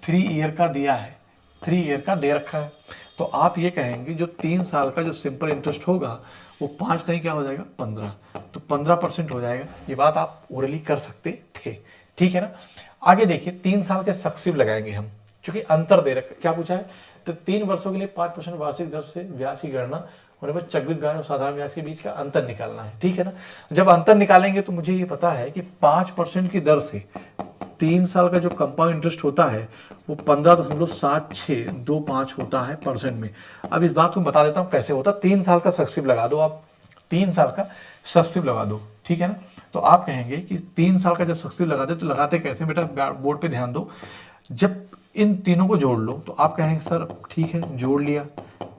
3 ईयर का दिया है, 3 ईयर का दे रखा है, तो आप ये कहेंगे जो 3 साल का जो सिंपल इंटरेस्ट होगा वो 5 नहीं क्या हो जाएगा 15, तो 15% हो जाएगा। ये बात आप ओरली कर सकते थे, ठीक है ना। आगे देखिए 3 साल के सक्सिव लगाएंगे हम, चूंकि अंतर दे रखा, क्या पूछा है, तो 3 वर्षों के लिए 5% वार्षिक दर से ब्याज की गणना होने पर चक्रवृद्धि ब्याज और साधारण ब्याज के बीच का अंतर निकालना है, ठीक है ना। जब अंतर निकालेंगे तो मुझे ये पता है कि 5% की दर से 3 साल का जो कंपाउंड इंटरेस्ट होता है वो 15.7625 होता है परसेंट में। अब इस बात को बता देता हूँ कैसे होता है। 3 साल का सक्सिव लगा दो आप, 3 साल का सक्सिव लगा दो, ठीक है ना। तो आप कहेंगे कि 3 साल का जब सक्सिव लगाते तो लगाते कैसे बेटा, बोर्ड पे ध्यान दो। जब इन तीनों को जोड़ लो तो आप कहेंगे सर ठीक है जोड़ लिया,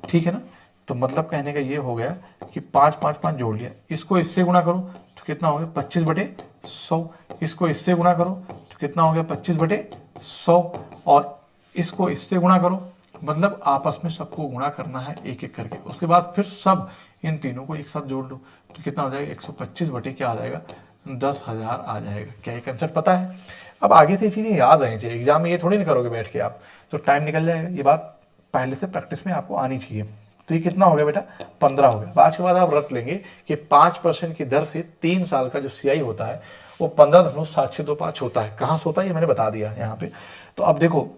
ठीक है ना। तो मतलब कहने का ये हो गया कि 5 5 5 जोड़ लिया, इसको इससे गुणा करो तो कितना हो गया 25/100, इसको इससे गुणा करो तो कितना हो गया 25/100, और इसको इससे गुणा करो, मतलब आपस में सबको गुणा करना है एक एक करके। उसके बाद फिर सब इन तीनों को एक साथ जोड़ लो तो कितना हो जाएगा 125 क्या आ जाएगा 10,000 आ जाएगा। क्या ये कंसेप्ट पता है। अब आगे से ये चीज़ें याद रहनी चाहिए, एग्जाम में ये थोड़ी नहीं करोगे बैठ के आप, तो टाइम निकल जाएगा। ये बात पहले से प्रैक्टिस में आपको आनी चाहिए। तो ये कितना हो गया बेटा 15 हो गया। आज के बाद आप रट लेंगे कि 5% की दर से 3 साल का जो CI होता है वो 15.7625 होता है। कहाँ से होता है ये मैंने बता दिया यहाँ पे। तो अब देखो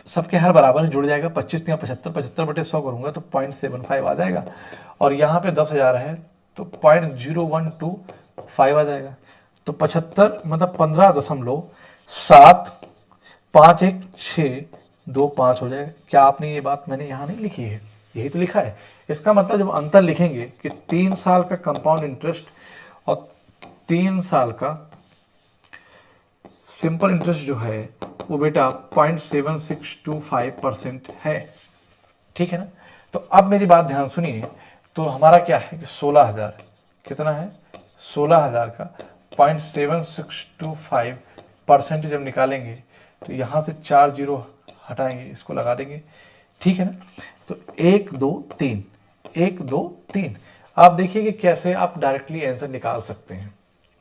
सबके हर बराबर जुड़ जाएगा, 25 या 75, 75/100 करूंगा तो 0.75 आ जाएगा, और यहाँ पे 10,000 है तो 0.0125 आ जाएगा। तो 75 मतलब 15.7516225 हो जाएगा। क्या आपने ये बात मैंने यहाँ नहीं लिखी है, यही तो लिखा है। इसका मतलब जब अंतर लिखेंगे कि 3 साल का कंपाउंड इंटरेस्ट और 3 साल का सिंपल इंटरेस्ट जो है वो बेटा 0.7625% है, ठीक है ना। तो अब मेरी बात ध्यान सुनिए, तो हमारा क्या है कि 16,000 कितना है 16,000 का 0.7625% जब निकालेंगे तो यहाँ से 4 जीरो हटाएंगे, इसको लगा देंगे, ठीक है ना। तो 1 2 3 1 2 3, आप देखिए कि कैसे आप डायरेक्टली आंसर निकाल सकते हैं,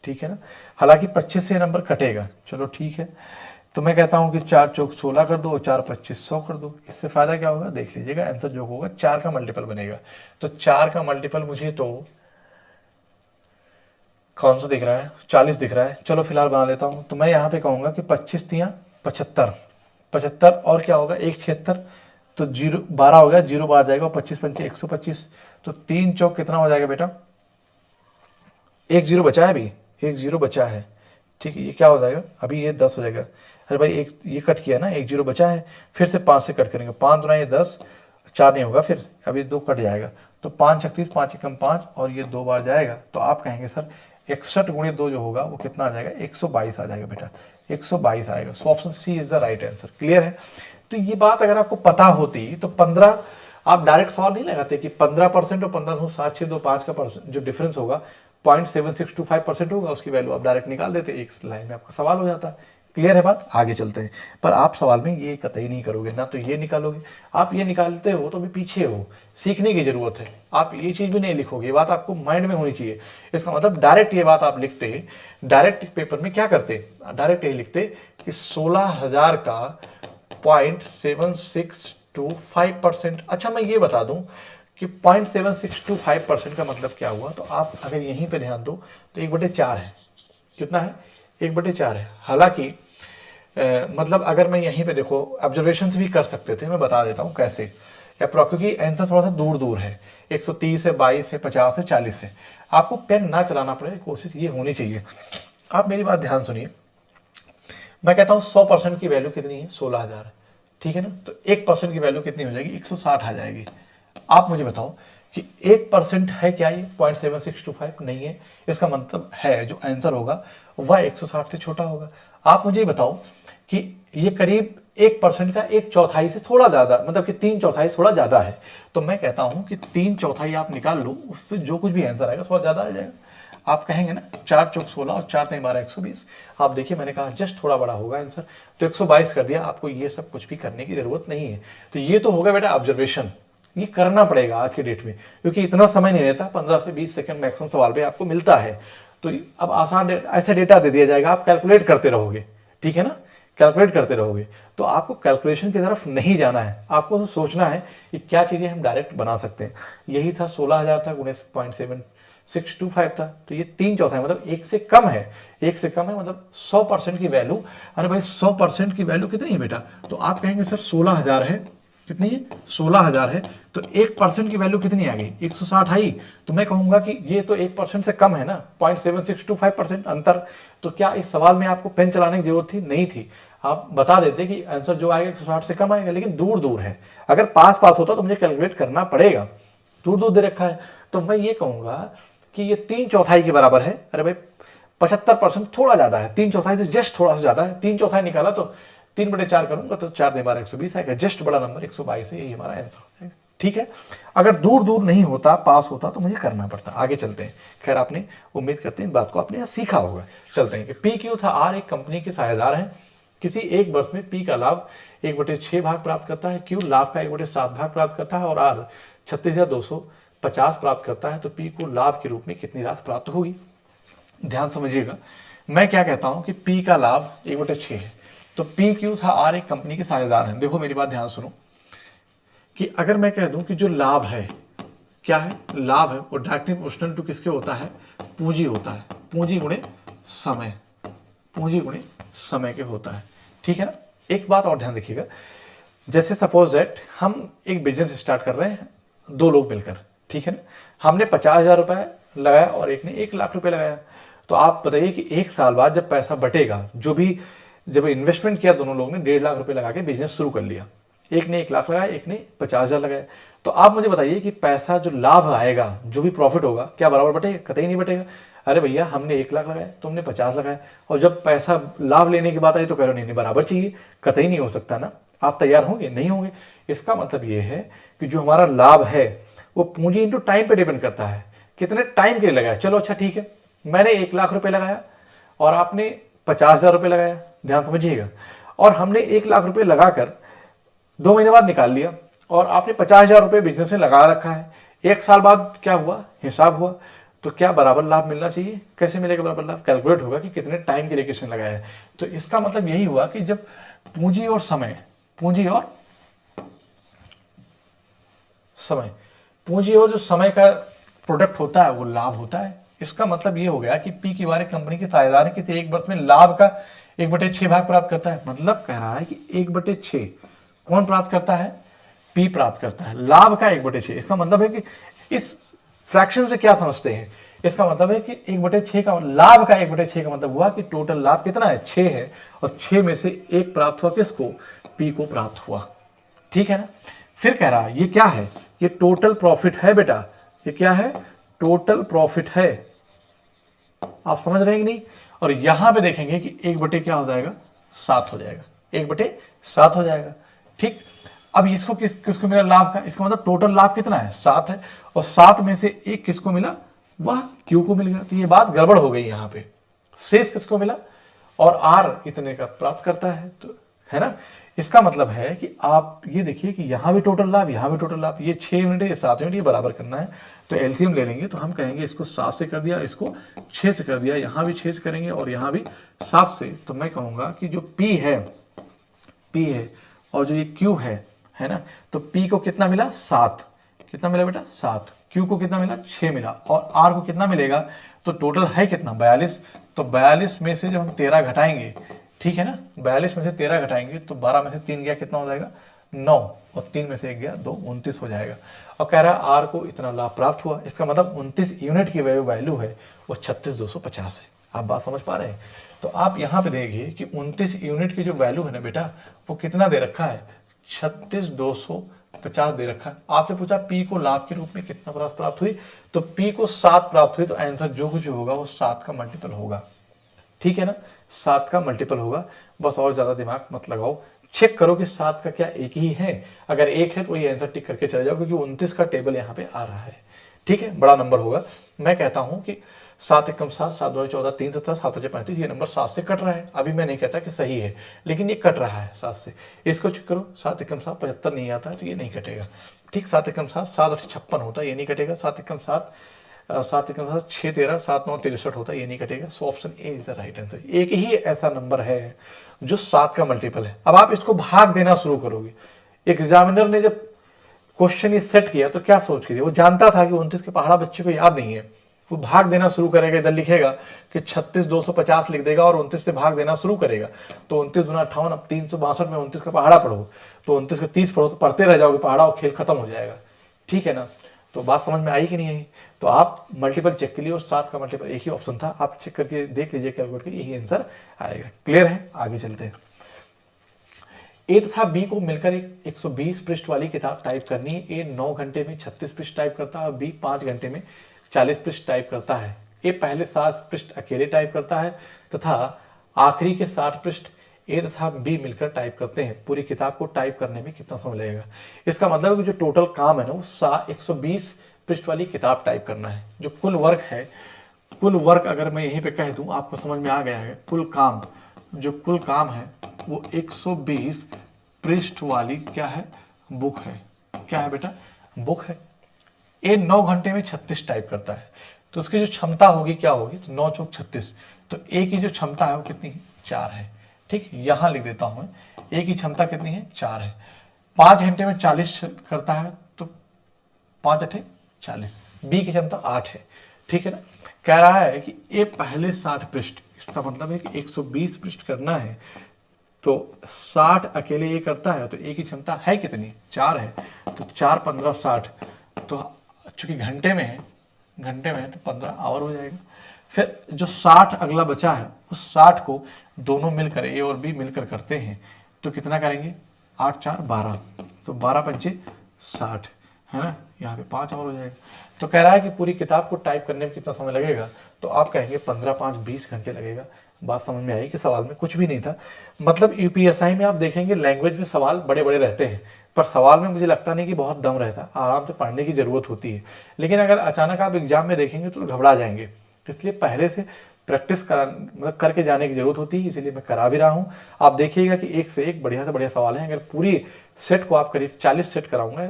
ठीक है ना। हालांकि 25 से नंबर कटेगा, चलो ठीक है। तो मैं कहता हूं कि 4 चौक 16 कर दो और 4 25 100 कर दो। इससे फायदा क्या होगा देख लीजिएगा, आंसर जो होगा 4 का मल्टीपल बनेगा। तो 4 का मल्टीपल मुझे तो कौन सा दिख रहा है, 40 दिख रहा है। चलो फिलहाल बना लेता हूं। तो मैं यहाँ पे कहूंगा कि 25 तियां 75, 75 और क्या होगा 1 76, तो 0 12 हो गया, 0 बाहर जाएगा, 25 पंचे 125। तो 3 चौक कितना हो जाएगा बेटा, 1 0 बचा है, अभी 1 0 बचा है, ठीक है। ये क्या हो जाएगा, अभी ये 10 हो जाएगा। अरे भाई एक ये कट किया ना, 1 0 बचा है, फिर से 5 से कट करेंगे, 5 दुना ये 10, 4 नहीं होगा, फिर अभी 2 कट जाएगा, तो 5 36, 5 एकम 5 और ये 2 बार जाएगा। तो आप कहेंगे सर 61 गुणे 2 जो होगा वो कितना आ जाएगा, 122 आ जाएगा बेटा, 122 आएगा। So option C is the right answer. Clear है। तो ये बात अगर आपको पता होती तो 15 आप डायरेक्ट सवाल नहीं लगाते कि 15% और 15,762.5 का जो डिफरेंस होगा 0.7625% होगा, उसकी वैल्यू आप डायरेक्ट निकाल देते, एक लाइन में आपका सवाल हो जाता। क्लियर है बात, आगे चलते हैं। पर आप सवाल में ये कतई नहीं करोगे, ना तो ये निकालोगे, आप ये निकालते हो तो भी पीछे हो, सीखने की जरूरत है। आप ये चीज भी नहीं लिखोगे, ये बात आपको माइंड में होनी चाहिए। इसका मतलब डायरेक्ट ये बात आप लिखते, डायरेक्ट पेपर में क्या करते, डायरेक्ट ये लिखते कि 16,000 का 0.7625%। अच्छा मैं ये बता दूं कि 0.7625% का मतलब क्या हुआ, तो आप अगर यहीं पे ध्यान दो तो 1/4 है। कितना है, 1/4 है। हालांकि मतलब अगर मैं यहीं पे देखो ऑब्जर्वेशन भी कर सकते थे, मैं बता देता हूं कैसे, क्योंकि आंसर थोड़ा सा दूर दूर है, 130 है, 22 है, 50 है, 40 है। आपको पेन ना चलाना पड़े, कोशिश ये होनी चाहिए। आप मेरी बात ध्यान सुनिए, मैं कहता हूं 100% की वैल्यू कितनी है, 16,000, ठीक है ना। तो 1% की वैल्यू कितनी हो जाएगी, 160 आ जाएगी। आप मुझे बताओ कि 1% है क्या, ये 0.7625 नहीं है। इसका मतलब है जो आंसर होगा वह 160 से छोटा होगा। आप मुझे बताओ कि ये करीब 1% का 1/4 से थोड़ा ज्यादा, मतलब कि 3/4 थोड़ा ज्यादा है। तो मैं कहता हूं कि 3/4 आप निकाल लो, उससे जो कुछ भी आंसर आएगा थोड़ा ज्यादा आ जाएगा। आप कहेंगे ना 4 चौक 16 और 4 3 12 120। आप देखिए मैंने कहा जस्ट थोड़ा बड़ा होगा आंसर, तो 122 कर दिया। आपको ये सब कुछ भी करने की जरूरत नहीं है। तो ये तो होगा बेटा ऑब्जर्वेशन, ये करना पड़ेगा आज के डेट में, क्योंकि इतना समय नहीं रहता, 15 से 20 सेकंड मैक्सिमम सवाल पे आपको मिलता है। तो अब आसान ऐसा डेटा दे दिया जाएगा, आप कैलकुलेट करते रहोगे, ठीक है ना, कैलकुलेट करते रहोगे। तो आपको कैलकुलेशन की तरफ नहीं जाना है, आपको तो सोचना है कि क्या चीजें हम डायरेक्ट बना सकते हैं। यही था 16,000 था, 0.7625 था। तो ये 3/4 मतलब 1 से कम है, 1 से कम है, मतलब 100% की वैल्यू। अरे भाई 100% की वैल्यू कितनी है बेटा, तो आप कहेंगे सर 16,000 है, कितनी है, 16,000 है, तो 1% की वैल्यू कितनी आ गई, 160 आई। तो मैं कहूंगा कि ये तो 1% से कम है ना, 0.7625% अंतर। तो क्या इस सवाल में आपको पेन चलाने की जरूरत थी, नहीं थी। आप बता देते कि आंसर जो आएगा 160 से कम आएगा, लेकिन दूर दूर है। अगर पास पास होता तो मुझे कैलकुलेट करना पड़ेगा, दूर दूर दे रखा है। तो मैं ये कहूंगा कि ये 3/4 के बराबर है। अरे भाई 75% थोड़ा ज्यादा है, 3/4 से जस्ट थोड़ा सा ज्यादा है। 3/4 निकाला तो 3/4 करूंगा तो 4 3 12 120 आएगा, जस्ट बड़ा नंबर 122 है, यही हमारा आंसर है। ठीक है, अगर दूर दूर नहीं होता, पास होता तो मुझे करना पड़ता। आगे चलते हैं। खैर आपने, उम्मीद करते हैं इस बात को आपने सीखा होगा। चलते हैं कि पी क्यू था आर एक कंपनी के साझेदार हैं। किसी एक वर्ष में पी का लाभ 1/6 भाग प्राप्त करता है, क्यू लाभ का 1/7 भाग प्राप्त करता है और आर 36,250 प्राप्त करता है। तो पी को लाभ के रूप में कितनी राशि प्राप्त होगी। ध्यान समझिएगा, मैं क्या कहता हूं कि पी का लाभ 1/6 है, तो पी क्यू था आर एक कंपनी के साझेदार हैं। देखो मेरी बात ध्यान सुनो कि अगर मैं कह दूं कि जो लाभ है, क्या है, लाभ है, वो डायरेक्टली प्रोपोर्शनल टू किसके होता है, पूंजी होता है, पूंजी गुणे समय, पूंजी गुणे समय के होता है। ठीक है ना। एक बात और ध्यान रखिएगा, जैसे सपोज दैट हम एक बिजनेस स्टार्ट कर रहे हैं, 2 लोग मिलकर, ठीक है ना। हमने 50,000 रुपए लगाया और एक ने 1 लाख रुपए लगाया। तो आप बताइए कि 1 साल बाद जब पैसा बटेगा, जो भी जब इन्वेस्टमेंट किया दोनों लोग ने 1.5 लाख रुपए लगा के बिजनेस शुरू कर लिया, एक ने 1 लाख लगाया, एक ने 50,000 लगाया। तो आप मुझे बताइए कि पैसा जो लाभ आएगा, जो भी प्रॉफिट होगा, क्या बराबर बटेगा, कतई नहीं बटेगा। अरे भैया हमने 1 लाख लगाया, तुमने 50 लगाया, और जब पैसा लाभ लेने की बात आई तो कह रहे नहीं बराबर चाहिए, कतई नहीं हो सकता ना। आप तैयार होंगे, नहीं होंगे। इसका मतलब ये है कि जो हमारा लाभ है वो पूंजी इंटू टाइम पे डिपेंड करता है, कितने टाइम के लिए लगाया। चलो अच्छा ठीक है, मैंने 1 लाख रुपए लगाया और आपने 50,000 रुपए लगाया, ध्यान समझिएगा, और हमने 1 लाख रुपए लगाकर 2 महीने बाद निकाल लिया और आपने 50,000 रुपए बिजनेस में लगा रखा है। 1 साल बाद क्या हुआ, हिसाब हुआ तो क्या बराबर लाभ मिलना चाहिए। कैसे मिलेगा बराबर लाभ, कैलकुलेट होगा कि कितने टाइम के लिए किसने लगाया है। तो इसका मतलब यही हुआ कि जब पूंजी और समय, पूंजी और समय, पूंजी और जो समय का प्रोडक्ट होता है वो लाभ होता है। इसका मतलब ये हो गया कि पी की बार कंपनी के साझेदार किसी एक वर्ष में लाभ का 1/6 भाग प्राप्त करता है। मतलब कह रहा है कि 1/6 कौन प्राप्त करता है, पी प्राप्त करता है, लाभ का 1/6। इसका मतलब है कि इस फ्रैक्शन से क्या समझते हैं, इसका मतलब है कि 1/6 का लाभ का 1/6 का मतलब हुआ कि टोटल लाभ कितना है, 6 है, और 6 में से 1 प्राप्त हुआ किसको, पी को प्राप्त हुआ। ठीक है ना। फिर कह रहा है ये क्या है, ये टोटल प्रॉफिट है बेटा, ये क्या है, टोटल प्रॉफिट है। आप समझ रहे हैं कि नहीं। और यहां पे देखेंगे कि 1/, क्या हो जाएगा, 7 हो जाएगा, 1/7 हो जाएगा। ठीक। अब इसको किसको मिला लाभ का, इसका मतलब टोटल लाभ कितना है, 7 है, और 7 में से 1 किसको मिला, वह क्यू को मिल गया। तो ये बात गड़बड़ हो गई यहां पे, शेष किसको मिला, और आर इतने का प्राप्त करता है, तो है ना। इसका मतलब है कि आप ये देखिए कि यहां भी टोटल लाभ, यहां भी टोटल लाभ, ये 6 यूनिट है, ये 7 यूनिट, ये बराबर करना है। तो एलसीएम ले लेंगे, तो हम कहेंगे इसको 7 से कर दिया, इसको 6 से कर दिया, यहां भी 6 से करेंगे और यहां भी 7 से। तो मैं कहूंगा कि जो पी है, पी है, और जो ये क्यू है ना, तो पी को कितना मिला, 7, कितना मिला बेटा, 7, क्यू को कितना मिला, 6 मिला, और आर को कितना मिलेगा, तो टोटल है कितना, 42। तो 42 में से जब हम 13 घटाएंगे, ठीक है ना, 42 में से 13 घटाएंगे तो 12 में से 3 गया, कितना हो जाएगा, 9, और 3 में से 1 गया 2, 29 हो जाएगा। और कह रहा है आर को इतना लाभ प्राप्त हुआ। इसका मतलब 29 यूनिट की वैल्यू है वो 36,250 है। आप बात समझ पा रहे हैं। तो आप यहाँ पे देखिए कि 29 यूनिट की जो वैल्यू है ना बेटा, वो कितना दे रखा है, 36,250 दे रखा है। आपसे पूछा पी को लाभ के रूप में कितना प्राप्त हुई, तो पी को 7 प्राप्त हुई। तो आंसर जो कुछ होगा वो 7 का मल्टीपल होगा। ठीक है ना, 7 का मल्टीपल होगा। बस और ज्यादा दिमाग मत लगाओ, चेक करो कि 7 का क्या एक ही है। अगर एक है तो ये आंसर टिक करके चले जाओ, क्योंकि 29 का टेबल यहाँ पे आ रहा है। ठीक है, बड़ा नंबर होगा। मैं कहता हूं कि 7 एकम 7, 7 2 14, 3 17, 7 5 35, ये नंबर 7 से कट रहा है। अभी मैं नहीं कहता कि सही है, लेकिन ये कट रहा है 7 से। इसको चेक करो, 7 एकम 7 75 नहीं आता है, तो ये नहीं कटेगा। ठीक, 7 एकम 7, 7 8 56 होता है, ये नहीं कटेगा। 7 एकम 7, 7 एकम 7 6 13, 7 9 63 होता है, ये नहीं कटेगा। So option A is the right answer. एक ही ऐसा नंबर है जो 7 का मल्टीपल है। अब आप इसको भाग देना शुरू करोगे। एग्जामिनर ने जब क्वेश्चन ये सेट किया तो क्या सोच के दिया, वो जानता था कि 29 के पहाड़ा बच्चे को याद नहीं है। वो भाग देना शुरू करेगा, इधर लिखेगा कि 36,250 लिख देगा और 29 से भाग देना शुरू करेगा। तो 29 दूना 58, अब 362 में 29 का पहाड़ा पढ़ो, तो 29 का 30 पढ़ो, तो पढ़ते रह जाओगे पहाड़ा और खेल खत्म हो जाएगा। ठीक है ना। तो बात समझ में आई कि नहीं आई। तो आप मल्टीपल चेक के लिए, और 7 का मल्टीपल एक ही ऑप्शन था, आप चेक करके देख लीजिए, कैलकुलेट करके यही आंसर आएगा। क्लियर है, आगे चलते हैं। ए तथा बी को मिलकर एक 120 पृष्ठ वाली किताब टाइप करनी है। ए 9 घंटे में 36 पृष्ठ टाइप करता है और बी 5 घंटे में 40 पृष्ठ टाइप करता है। ए पहले 7 पृष्ठ अकेले टाइप करता है तथा आखिरी के 60 पृष्ठ ए तथा बी मिलकर टाइप करते हैं। पूरी किताब को टाइप करने में कितना समय लगेगा। इसका मतलब है कि जो टोटल काम है ना, वो 120 पृष्ठ वाली किताब टाइप करना है। जो कुल वर्क है, कुल वर्क अगर मैं यहीं पे कह दूं, आपको समझ में आ गया है। कुल काम, जो कुल काम है वो 120 पृष्ठ वाली क्या है, बुक है। क्या है बेटा, बुक है। ए 9 घंटे में 36 टाइप करता है, तो उसकी जो क्षमता होगी क्या होगी, तो 9 चौक 36। तो ए की जो क्षमता है वो कितनी है, 4 है। ठीक, यहां लिख देता हूं मैं, ए की क्षमता कितनी है, 4 है। 5 घंटे में 40 करता है, तो 5 8 40। बी की क्षमता 8 है। ठीक है ना। कह रहा है कि ए पहले 60 पृष्ठ, इसका मतलब है कि 120 पृष्ठ करना है, तो 60 अकेले ये करता है, तो ए की क्षमता है कितनी, 4 है। तो 4 15 60, तो चूंकि घंटे में है, घंटे में है तो 15 आवर हो जाएगा। फिर जो 60 अगला बचा है, उस 60 को दोनों मिलकर, ए और बी मिलकर करते हैं, तो कितना करेंगे, 8 4 12, तो 12 पंचे 60, है ना। यहाँ पे 5 और हो जाएगा। तो कह रहा है कि पूरी किताब को टाइप करने में कितना समय लगेगा, तो आप कहेंगे 15 5 20 घंटे लगेगा। बात समझ में आई कि सवाल में कुछ भी नहीं था। मतलब यूपीएसआई में आप देखेंगे लैंग्वेज में सवाल बड़े बड़े रहते हैं, पर सवाल में मुझे लगता नहीं कि बहुत दम रहता, आराम से पढ़ने की जरूरत होती है। लेकिन अगर अचानक आप एग्जाम में देखेंगे तो घबरा जाएंगे, इसलिए पहले से प्रैक्टिस करा, मतलब करके जाने की जरूरत होती है, इसीलिए मैं करा भी रहा हूँ। आप देखिएगा कि एक से एक बढ़िया से बढ़िया सवाल हैं। अगर पूरी सेट को आप करीब 40 सेट कराऊंगा,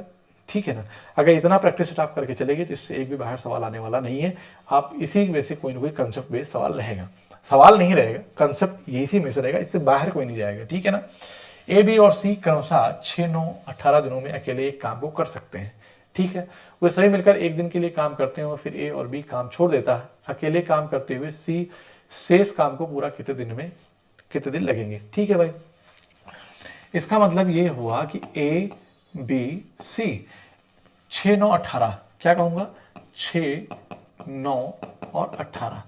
ठीक है ना। अगर इतना प्रैक्टिस सेट आप करके चलेंगे तो इससे एक भी बाहर सवाल आने वाला नहीं है। आप इसी में से कोई ना कोई कंसेप्ट बेस्ड सवाल रहेगा, सवाल नहीं रहेगा, कंसेप्ट इसी में से रहेगा, इससे बाहर कोई नहीं जाएगा, ठीक है ना। ए, बी और सी क्रमशः 6, 9, 18 दिनों में अकेले एक काम को कर सकते हैं, ठीक है। वे सभी मिलकर एक दिन के लिए काम करते हैं और फिर ए और बी काम छोड़ देता है। अकेले काम करते हुए सी शेष काम को पूरा कितने दिन लगेंगे, ठीक है भाई। इसका मतलब ये हुआ कि ए, बी, सी 6, 9, 18, क्या कहूंगा 6, 9 और 18।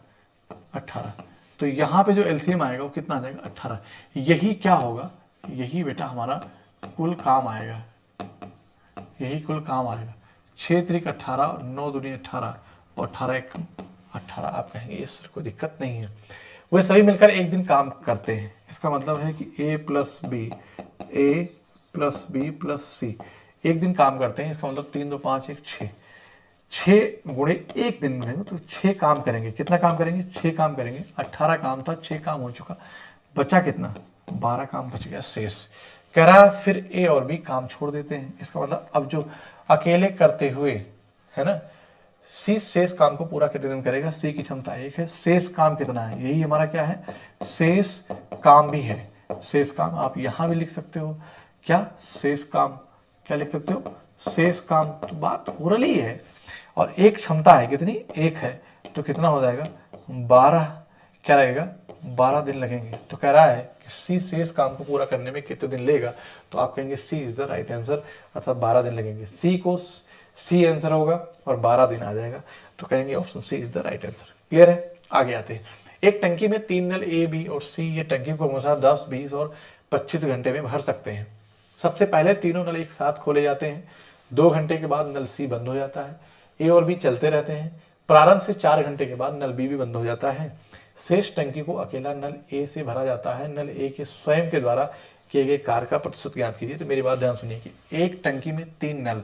तो यहां पे जो एलसीएम आएगा वो कितना आ जाएगा 18। यही क्या होगा, यही बेटा हमारा कुल काम आएगा, यही कुल काम आएगा। 6 त्रिक 18, 9 दूनी 18 और 18 एक 18। आप कहेंगे इस कोई दिक्कत नहीं है। वे सभी मिलकर एक दिन काम करते हैं। इसका मतलब है कि ए प्लस बी प्लस सी एक दिन काम करते हैं। इसका मतलब 3, 2, 5, 1, 6, 6 गुणे एक दिन में, तो 6 काम करेंगे। कितना काम करेंगे, 6 काम करेंगे। 18 काम था, 6 काम हो चुका, बचा कितना 12 काम बच गया शेष। कह रहा फिर ए और बी काम छोड़ देते हैं। इसका मतलब अब जो अकेले करते हुए है ना, सी शेष काम को पूरा कितने दिन करेगा। सी की क्षमता 1 है, शेष काम कितना है, यही हमारा क्या है, शेष काम भी है। शेष काम आप यहां भी लिख सकते हो, क्या शेष काम, क्या लिख सकते हो, शेष काम। तो बात हो रही है। और एक क्षमता है कितनी, 1 है, तो कितना हो जाएगा 12, क्या लगेगा 12 दिन लगेंगे। तो कह रहा है कि सी शेष काम को पूरा करने में कितने दिन लेगा। तो आप कहेंगे सी इज द राइट आंसर, अर्थात 12 दिन लगेंगे। सी आंसर होगा और 12 दिन आ जाएगा। तो कहेंगे option C is the right answer. Clear है, आगे आते हैं। एक टंकी में 3 नल ए, बी और सी, ये टंकी को हमेशा 10, 20 और 25 घंटे में भर सकते हैं। सबसे पहले तीनों नल एक साथ खोले जाते हैं। 2 घंटे के बाद नल सी बंद हो जाता है। ए और बी चलते रहते हैं। प्रारंभ से 4 घंटे के बाद नल बी भी बंद हो जाता है। शेष टंकी को अकेला नल ए से भरा जाता है। नल ए के स्वयं के द्वारा किए गए कार्य का प्रतिशत ज्ञात कीजिए। तो मेरी बात ध्यान सुनिए कि एक टंकी में 3 नल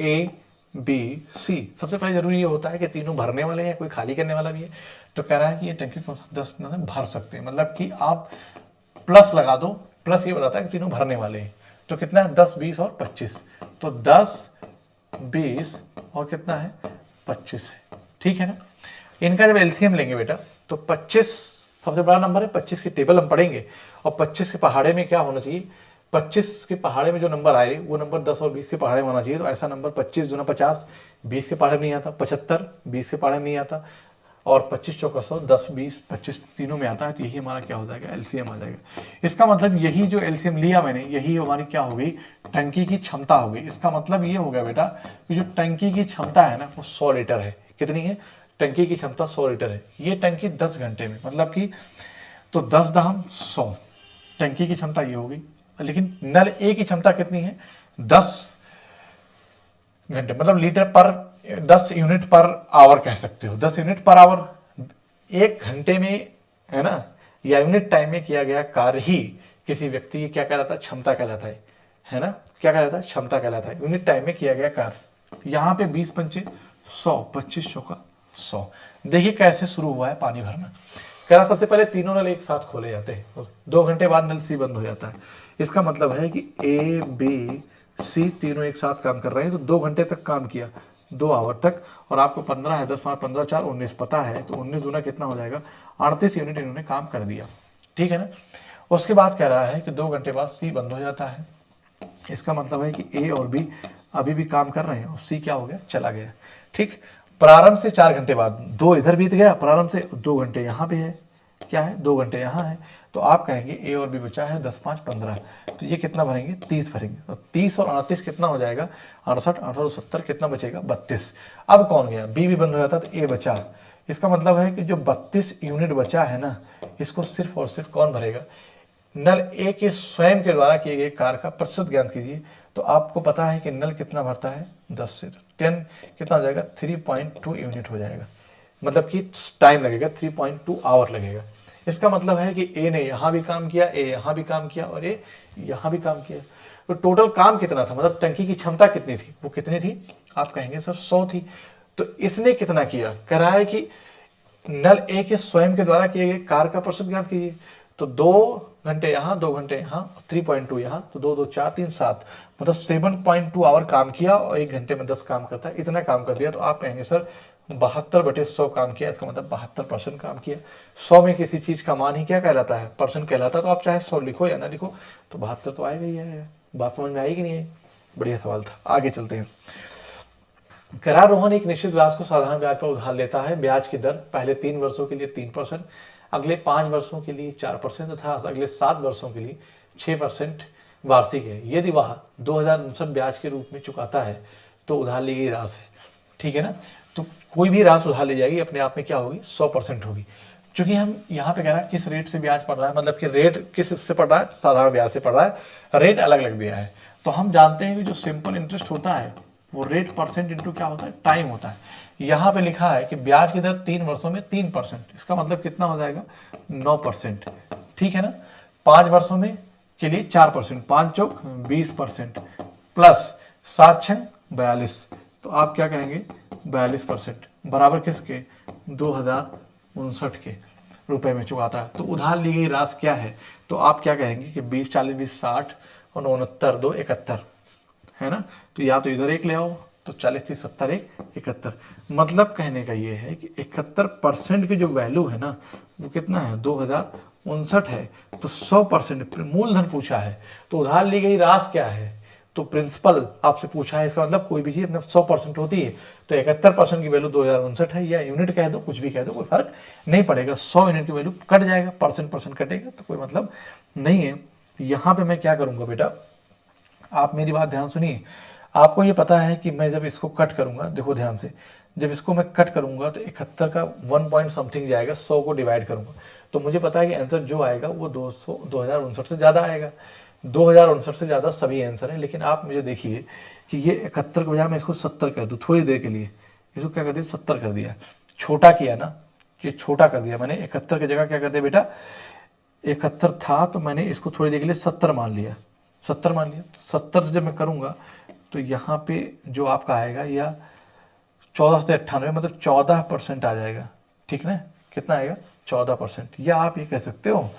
ए, बी, सी, सबसे पहले जरूरी ये होता है कि तीनों भरने वाले हैं, कोई खाली करने वाला भी है। तो कह रहा है कि ये टंकी को 10 नल भर सकते हैं, मतलब कि आप प्लस लगा दो, प्लस ये बताता है कि तीनों भरने वाले हैं। तो कितना है 10, 20 और 25। तो 10, 20 और कितना है 25 है, ठीक है ना। इनका जब एलसीएम लेंगे बेटा तो 25 सबसे बड़ा नंबर है। 25 की टेबल हम पढ़ेंगे और 25 के पहाड़े में क्या होना चाहिए, 25 के पहाड़े में जो नंबर आए वो नंबर 10 और 20 के पहाड़े में होना चाहिए। तो ऐसा नंबर 25 दूना 50, 20 के पहाड़े में नहीं आता। 75 20 के पहाड़े में नहीं आता। और 25 चौका 100, 10, 20, 25 तीनों में आता है। तो यही हमारा क्या हो जाएगा, एलसीएम आ जाएगा। इसका मतलब यही जो एलसीएम लिया मैंने, यही हमारी क्या हो गई, टंकी की क्षमता हो गई। इसका मतलब ये हो गया बेटा कि जो टंकी की क्षमता है ना वो 100 लीटर है। कितनी है, टंकी की क्षमता 100 लीटर है। ये टंकी 10 घंटे में, मतलब कि तो 10 दहम 100, टंकी की क्षमता ये होगी। लेकिन नल ए की क्षमता कितनी है, 10 घंटे, मतलब लीटर पर 10 यूनिट पर आवर कह सकते हो। 10 यूनिट पर आवर, 1 घंटे में है ना, या यूनिट टाइम में किया गया कार्य ही किसी व्यक्ति की क्या कहलाता है, क्षमता कहलाता है ना, क्या कहलाता है, क्षमता कहलाता है। यूनिट टाइम में किया गया कार्य। यहाँ पे 20 पंचे 100, 25 चौका 100। देखिए कैसे शुरू हुआ है पानी भरना। कह रहा सबसे पहले तीनों नल एक साथ खोले जाते हैं, 2 घंटे बाद नल सी बंद हो जाता है। इसका मतलब है कि ए, बी, सी तीनों एक साथ काम कर रहे हैं। तो 2 घंटे तक काम किया, 2 आवर तक। और आपको 15 है, 10, 5, 15, 4, 19 पता है। तो 19 दूना कितना हो जाएगा, 38 यूनिट इन्होंने काम कर दिया, ठीक है ना। उसके बाद कह रहा है कि 2 घंटे बाद सी बंद हो जाता है। इसका मतलब है कि ए और बी अभी भी काम कर रहे हैं और सी क्या हो गया, चला गया, ठीक। प्रारंभ से 4 घंटे बाद 2 इधर बीत गया, प्रारंभ से 2 घंटे यहाँ पे है, क्या है 2 घंटे यहाँ है। तो आप कहेंगे ए और बी बचा है 10, 5, 15। तो ये कितना भरेंगे, 30 भरेंगे। तो 30 और 38 कितना हो जाएगा, 68, 18, 70 कितना बचेगा, 32। अब कौन गया, बी भी बंद हो जाता तो ए बचा। इसका मतलब है कि जो 32 यूनिट बचा है ना, इसको सिर्फ और सिर्फ कौन भरेगा, नल ए के स्वयं के द्वारा किए गए कार्य का प्रतिशत ज्ञात कीजिए। तो आपको पता है कि नल कितना भरता है, 10 से 10 कितना हो जाएगा, 3.2 यूनिट हो जाएगा। मतलब कि टाइम लगेगा 3.2 आवर लगेगा। इसका मतलब है कि ए ने यहाँ भी काम किया, ए यहाँ भी काम किया और ए यहाँ भी काम किया। तो टोटल काम कितना था, मतलब टंकी की क्षमता कितनी थी, वो कितनी थी, आप कहेंगे सर 100 थी। तो इसने कितना किया, कह रहा है कि नल ए के स्वयं के द्वारा किए गए कार्य का प्रतिशत ज्ञात कीजिए। तो 2 घंटे यहाँ, 2 घंटे यहाँ, 3.2 यहाँ, तो 2 2 4 3 7, मतलब 7.2 आवर काम किया और 1 घंटे में 10 काम करता है, इतना काम कर दिया। तो आप कहेंगे सर 72/100 काम किया, इसका मतलब 72% काम किया। 100 में किसी चीज का मान ही क्या कहलाता है, परसेंट कहलाता है। तो आप चाहे 100 लिखो या ना लिखो, तो 72 तो आएगा ही आएगा। बात समझ में आएगी नहीं है? बढ़िया सवाल था, आगे चलते हैं। करार रोहन एक निश्चित राशि को साधारण ब्याज पर उधार लेता है। ब्याज की दर पहले 3 वर्षों के लिए 3%, अगले 5 वर्षों के लिए 4% तथा अगले 7 वर्षों के लिए 6% वार्षिक है। यदि वह 2059 ब्याज के रूप में चुकाता है तो उधार ली गई राशि है, ठीक है ना। तो कोई भी राशि उधार ली जाएगी अपने आप में क्या होगी, 100% होगी। चूंकि हम यहाँ पे कह रहा है किस रेट से ब्याज पड़ रहा है, मतलब कि रेट किस से पड़ रहा है, साधारण ब्याज से पड़ रहा है, रेट अलग अलग दिया है। तो हम जानते हैं कि जो सिंपल इंटरेस्ट होता है वो रेट परसेंट इंटू क्या होता है, टाइम होता है। यहाँ पे लिखा है कि ब्याज की दर 3 वर्षों में 3%, इसका मतलब कितना हो जाएगा, 9%, ठीक है ना। 5 वर्षों में के लिए 4%, 5 चौक 20%, प्लस 7 छंग 42, तो आप क्या कहेंगे 42%, बराबर किसके, 2059 के रुपए में चुकाता है। तो उधार ली गई राशि क्या है, तो आप क्या कहेंगे कि 20 40 20 60 और 69 2 71, है ना। तो या तो इधर एक ले आओ, तो 40 30 70 1 71, मतलब कहने का ये है कि 71% की जो वैल्यू है ना वो कितना है, 2059 है। तो 100% मूलधन पूछा है, तो उधार ली गई राशि क्या है, तो प्रिंसिपल आपसे पूछा है। इसका मतलब कोई भी चीज अपने 100% होती है, तो 71% की वैल्यू 2059 है, या यूनिट कह दो, कुछ भी कह दो, कोई फर्क नहीं पड़ेगा। 100 यूनिट की वैल्यू कट जाएगा, परसेंट कटेगा, तो कोई मतलब नहीं है। यहाँ पे मैं क्या करूंगा बेटा, आप मेरी बात ध्यान सुनिए। आपको ये पता है कि मैं जब इसको कट करूंगा, देखो ध्यान से, जब इसको मैं कट करूंगा तो 71 का 1 पॉइंट समथिंग जाएगा, 100 को डिवाइड करूंगा, तो मुझे पता है कि आंसर जो आएगा वो 2059 से ज़्यादा आएगा। 2059 से ज़्यादा सभी आंसर हैं। लेकिन आप मुझे देखिए कि ये 71 के बजाय मैं इसको 70 कर दूँ थोड़ी देर के लिए, इसको क्या कर दिया, 70 कर दिया, छोटा किया ना, ये छोटा कर दिया मैंने। 71 की जगह क्या कर दिया बेटा, 71 था तो मैंने इसको थोड़ी देर के लिए 70 मान लिया, 70 मान लिया। 70 से जब मैं करूंगा तो यहाँ पे जो आपका आएगा या 14 से 98, मतलब 14% आ जाएगा, ठीक ना। कितना आएगा, 14%। या आप ये कह सकते हो,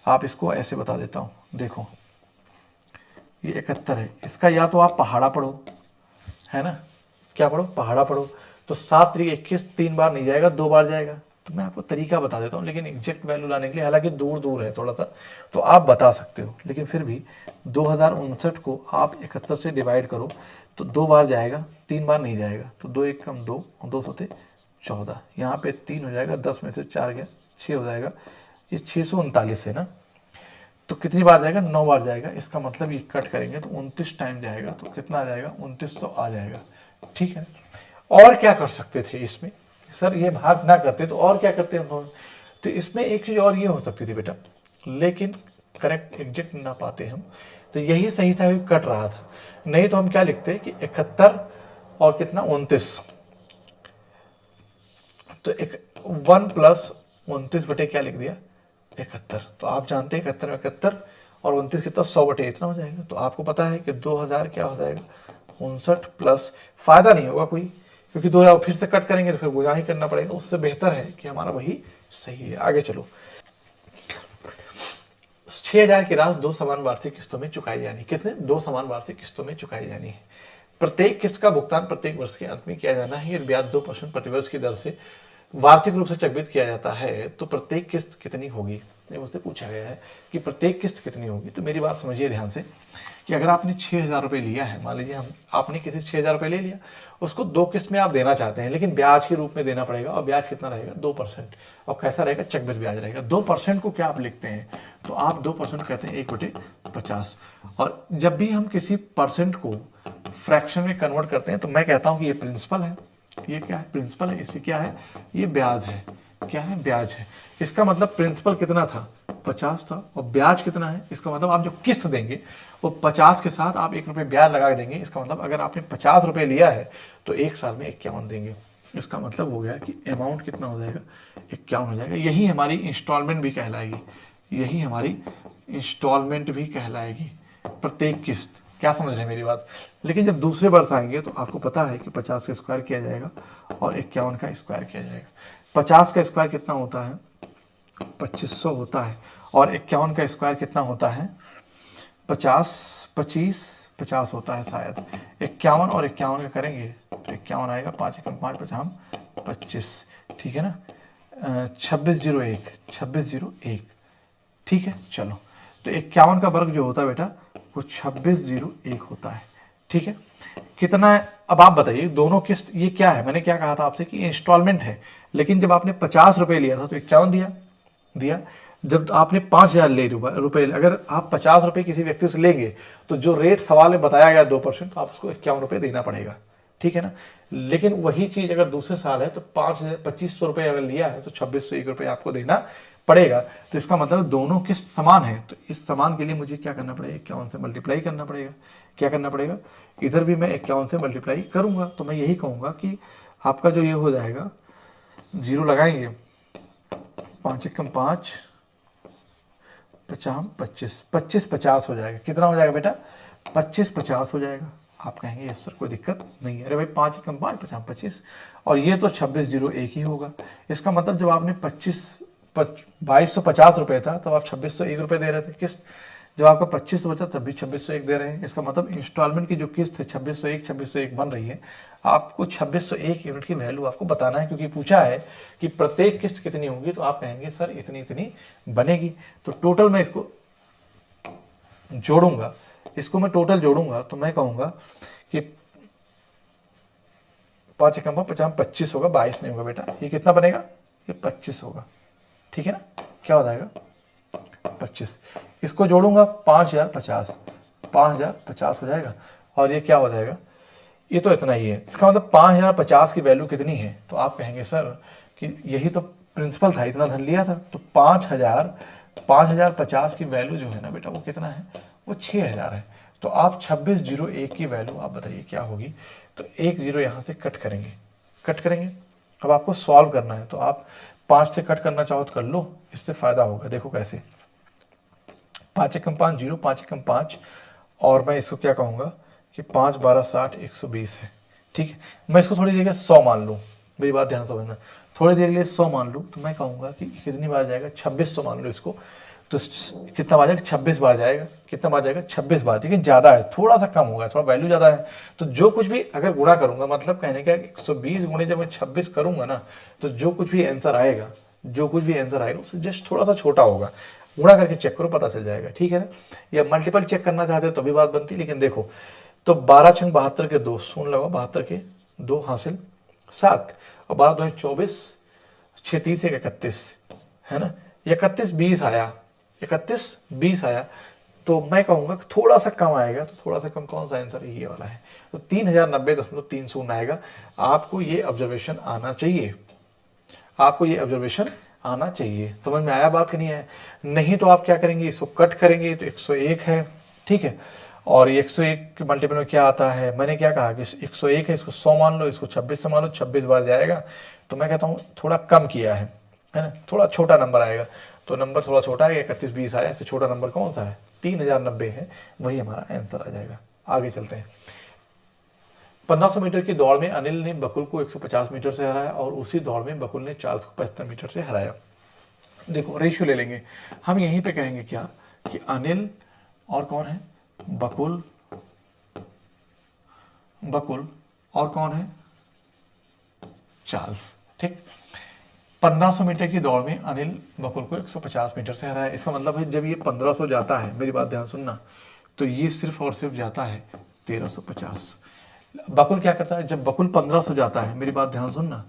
आप इसको ऐसे बता देता हूँ, देखो ये 71 है, इसका या तो आप पहाड़ा पढ़ो, है ना, क्या पढ़ो, पहाड़ा पढ़ो। तो 7 3 21 3 बार नहीं जाएगा, 2 बार जाएगा। तो मैं आपको तरीका बता देता हूँ, लेकिन एग्जैक्ट वैल्यू लाने के लिए, हालांकि दूर दूर है थोड़ा सा, तो आप बता सकते हो, लेकिन फिर भी 2059 को आप 71 से डिवाइड करो तो 2 बार जाएगा, 3 बार नहीं जाएगा। तो 2 1 कम 2 और 2 होते 14, यहाँ पे 3 हो जाएगा, 10 में से 4 गया 6 हो जाएगा, ये 639 है ना। तो कितनी बार जाएगा, 9 बार जाएगा। इसका मतलब ये कट करेंगे तो 29 टाइम जाएगा, तो कितना आ जाएगा, 2900 आ जाएगा, ठीक है। और क्या कर सकते थे इसमें, सर ये भाग ना करते तो और क्या करते हैं, तो इसमें एक चीज और ये हो सकती थी बेटा, लेकिन करेक्ट एग्जैक्ट ना पाते हम, तो यही सही था कि कट रहा था। नहीं तो हम क्या लिखते कि 71 और कितना 29, तो 1 प्लस 29 बटे क्या लिख दिया, 71। तो आप जानते हैं 71 में 71 और 29 कितना, 100 बटे इतना हो जाएगा। तो आपको पता है कि 2000 क्या हो जाएगा, 59 प्लस, फायदा नहीं होगा कोई, क्योंकि 2000 फिर से कट करेंगे तो फिर गुणा ही करना पड़ेगा। उससे बेहतर है कि हमारा वही सही है। आगे चलो, 6000 की राशि 2 समान वार्षिक किस्तों में चुकाई जानी, कितने, 2 समान वार्षिक किस्तों में चुकाई जानी है। प्रत्येक किस्त का भुगतान प्रत्येक वर्ष के अंत में किया जाना है। यदि ब्याज 2% प्रतिवर्ष की दर से वार्षिक रूप से चक्रवृद्धि किया जाता है तो प्रत्येक किस्त कितनी होगी, ये मुझसे पूछा गया है कि प्रत्येक किस्त कितनी होगी। तो मेरी बात समझिए ध्यान से कि अगर आपने 6000 रुपये लिया है, मान लीजिए आपने किसी 6000 रुपये ले लिया, उसको 2 किस्त में आप देना चाहते हैं, लेकिन ब्याज के रूप में देना पड़ेगा, और ब्याज कितना रहेगा, 2%, और कैसा रहेगा, चक्रवृद्धि ब्याज रहेगा। 2% को क्या आप लिखते हैं, तो आप 2% कहते हैं 1/50। और जब भी हम किसी परसेंट को फ्रैक्शन में कन्वर्ट करते हैं तो मैं कहता हूं कि ये प्रिंसिपल है, ये क्या है, प्रिंसिपल है, इसे क्या है, ये ब्याज है, क्या है, ब्याज है। इसका मतलब प्रिंसिपल कितना था, 50 था, और ब्याज कितना है, इसका मतलब आप जो किस्त देंगे वो 50 के साथ आप 1 रुपये ब्याज लगा देंगे। इसका मतलब अगर आपने 50 रुपये लिया है तो 1 साल में 51 देंगे। इसका मतलब हो गया कि अमाउंट कितना हो जाएगा, 51 हो जाएगा। यही हमारी इंस्टॉलमेंट भी कहलाएगी, यही हमारी इंस्टॉलमेंट भी कहलाएगी, प्रत्येक किस्त। क्या समझ रहे हैं मेरी बात। लेकिन जब दूसरे वर्ष आएंगे तो आपको पता है कि 50 का स्क्वायर किया जाएगा और 51 का स्क्वायर किया जाएगा। 50 का स्क्वायर कितना होता है, 2500 होता है, और 51 का स्क्वायर कितना होता है? 50, 25, 50 होता है शायद। 51 और 51 का करेंगे तो 51 आएगा, 5 एकम 5, 5 25, ठीक है ना। 2601, 2601, ठीक है। चलो, तो 51 का वर्ग जो होता है बेटा वो 2601 होता है, ठीक है। कितना है अब आप बताइए, दोनों किस्त ये क्या है? मैंने क्या कहा था आपसे कि इंस्टॉलमेंट है, लेकिन जब आपने 50 रुपए लिया था तो 51 दिया। जब आपने 5,000 रुपए, अगर आप 50 रुपए किसी व्यक्ति से लेंगे तो जो रेट सवाल में बताया गया 2%, तो आप उसको 51 रुपए देना पड़ेगा, ठीक है ना। लेकिन वही चीज अगर दूसरे साल है तो 2500 रुपए अगर लिया है तो 2601 रुपए आपको देना पड़ेगा। तो इसका मतलब दोनों किस्त समान है, तो इस समान के लिए मुझे क्या करना पड़ेगा? 51 से मल्टीप्लाई करना पड़ेगा। क्या करना पड़ेगा? इधर भी मैं 51 से मल्टीप्लाई करूंगा, तो मैं यही कहूंगा कि आपका जो ये हो जाएगा, जीरो लगाएंगे, 5 एकम 5, 50, 25, 25 50 हो जाएगा। कितना हो जाएगा बेटा? 25 50 हो जाएगा। आप कहेंगे यस सर कोई दिक्कत नहीं है। अरे भाई 5 एकम 5, 50 25, और ये तो 2601 ही होगा। इसका मतलब जब आपने 2250 रुपए था तो आप 2601 रुपए दे रहे थे किस्त, जब आपका 2500 बचा तब भी 2601 दे रहे हैं। इसका मतलब इंस्टॉलमेंट की जो किस्त है 2601 बन रही है, आपको 2601 यूनिट की वैल्यू आपको बताना है, क्योंकि पूछा है कि प्रत्येक किस्त कितनी होगी, तो आप कहेंगे सर इतनी इतनी बनेगी। तो टोटल मैं इसको जोड़ूंगा, इसको मैं टोटल जोड़ूंगा तो मैं कहूंगा कि 5 एकम 50 25 होगा, 22 नहीं होगा बेटा। ये कितना बनेगा? ये 25 होगा, ठीक है ना। क्या हो जाएगा? 25। इसको जोड़ूंगा 5050, 5050 हो जाएगा, और ये क्या हो जाएगा? ये तो इतना ही है। इसका मतलब 5050 की वैल्यू कितनी है? तो आप कहेंगे सर कि यही तो प्रिंसिपल था, इतना धन लिया था, तो 5050 की वैल्यू जो है ना बेटा वो कितना है? वो 6000 है। तो आप 2601 की वैल्यू आप बताइए क्या होगी? तो एक जीरो यहाँ से कट करेंगे। अब आपको सॉल्व करना है, तो आप 5 से कट करना चाहो तो कर लो, इससे फायदा होगा। देखो कैसे, 5 एकम 5 जीरो, 5 एकम 5, और मैं इसको क्या कहूँगा कि 5 12 60 120 है, ठीक है। मैं इसको थोड़ी देर के 100 मान लूँ, मेरी बात ध्यान से समझना, थोड़ी देर के लिए 100 मान लूँ, तो मैं कहूँगा कि कितनी बार जाएगा? 2600 मान लो इसको, तो कितना बार जाएगा? 26 बार जाएगा। कितना बार जाएगा? 26 बार, लेकिन ज़्यादा है, थोड़ा सा कम होगा, थोड़ा वैल्यू ज़्यादा है। तो जो कुछ भी अगर गुणा करूँगा, मतलब कहने का 120 गुणे जब मैं 26 करूँगा ना, तो जो कुछ भी आंसर आएगा उससे जस्ट थोड़ा सा छोटा होगा। गुणा करके चेक करो, पता चल जाएगा, ठीक है ना। या मल्टीपल चेक करना चाहते हो तो भी बात बनती, लेकिन देखो, तो 12 छंग 72 के 2, सुन लो, 72 के 2 हासिल 7, और 12 2 24, 6 30 31, है ना। 31 20 आया, 31 20 आया, तो मैं कहूँगा थोड़ा सा कम आएगा। तो थोड़ा सा कम कौन सा आंसर? ये वाला है। तो 3090.30 आएगा। आपको ये ऑब्जर्वेशन आना चाहिए, आना चाहिए। समझ में आया बात कि नहीं है? नहीं तो आप क्या करेंगे? इसको कट करेंगे तो 101 है, ठीक है। और 101 के मल्टीपल में क्या आता है? मैंने क्या कहा कि 101 है, इसको 100 मान लो, इसको 26 से मान लो, 26 बार जाएगा। तो मैं कहता हूँ थोड़ा कम किया है ना, थोड़ा छोटा नंबर आएगा। तो नंबर थोड़ा छोटा है, 31 20 आया, इससे छोटा नंबर कौन सा है? 3090 है, वही हमारा आंसर आ जाएगा। आगे चलते हैं। 1500 मीटर की दौड़ में अनिल ने बकुल को 150 मीटर से हराया, और उसी दौड़ में बकुल ने चार्ल्स को 75 मीटर से हराया। देखो रेशियो ले लेंगे हम, यहीं पे कहेंगे क्या कि अनिल और कौन है? बकुल और कौन है? चार्ल्स, ठीक। 1500 मीटर की दौड़ में अनिल बकुल को 150 मीटर से हराया। इसका मतलब है जब ये 1500 जाता है, मेरी बात ध्यान सुनना, तो ये सिर्फ और सिर्फ जाता है 1350। बकुल क्या करता है? जब बकुल 1500 जाता है, मेरी बात ध्यान सुनना,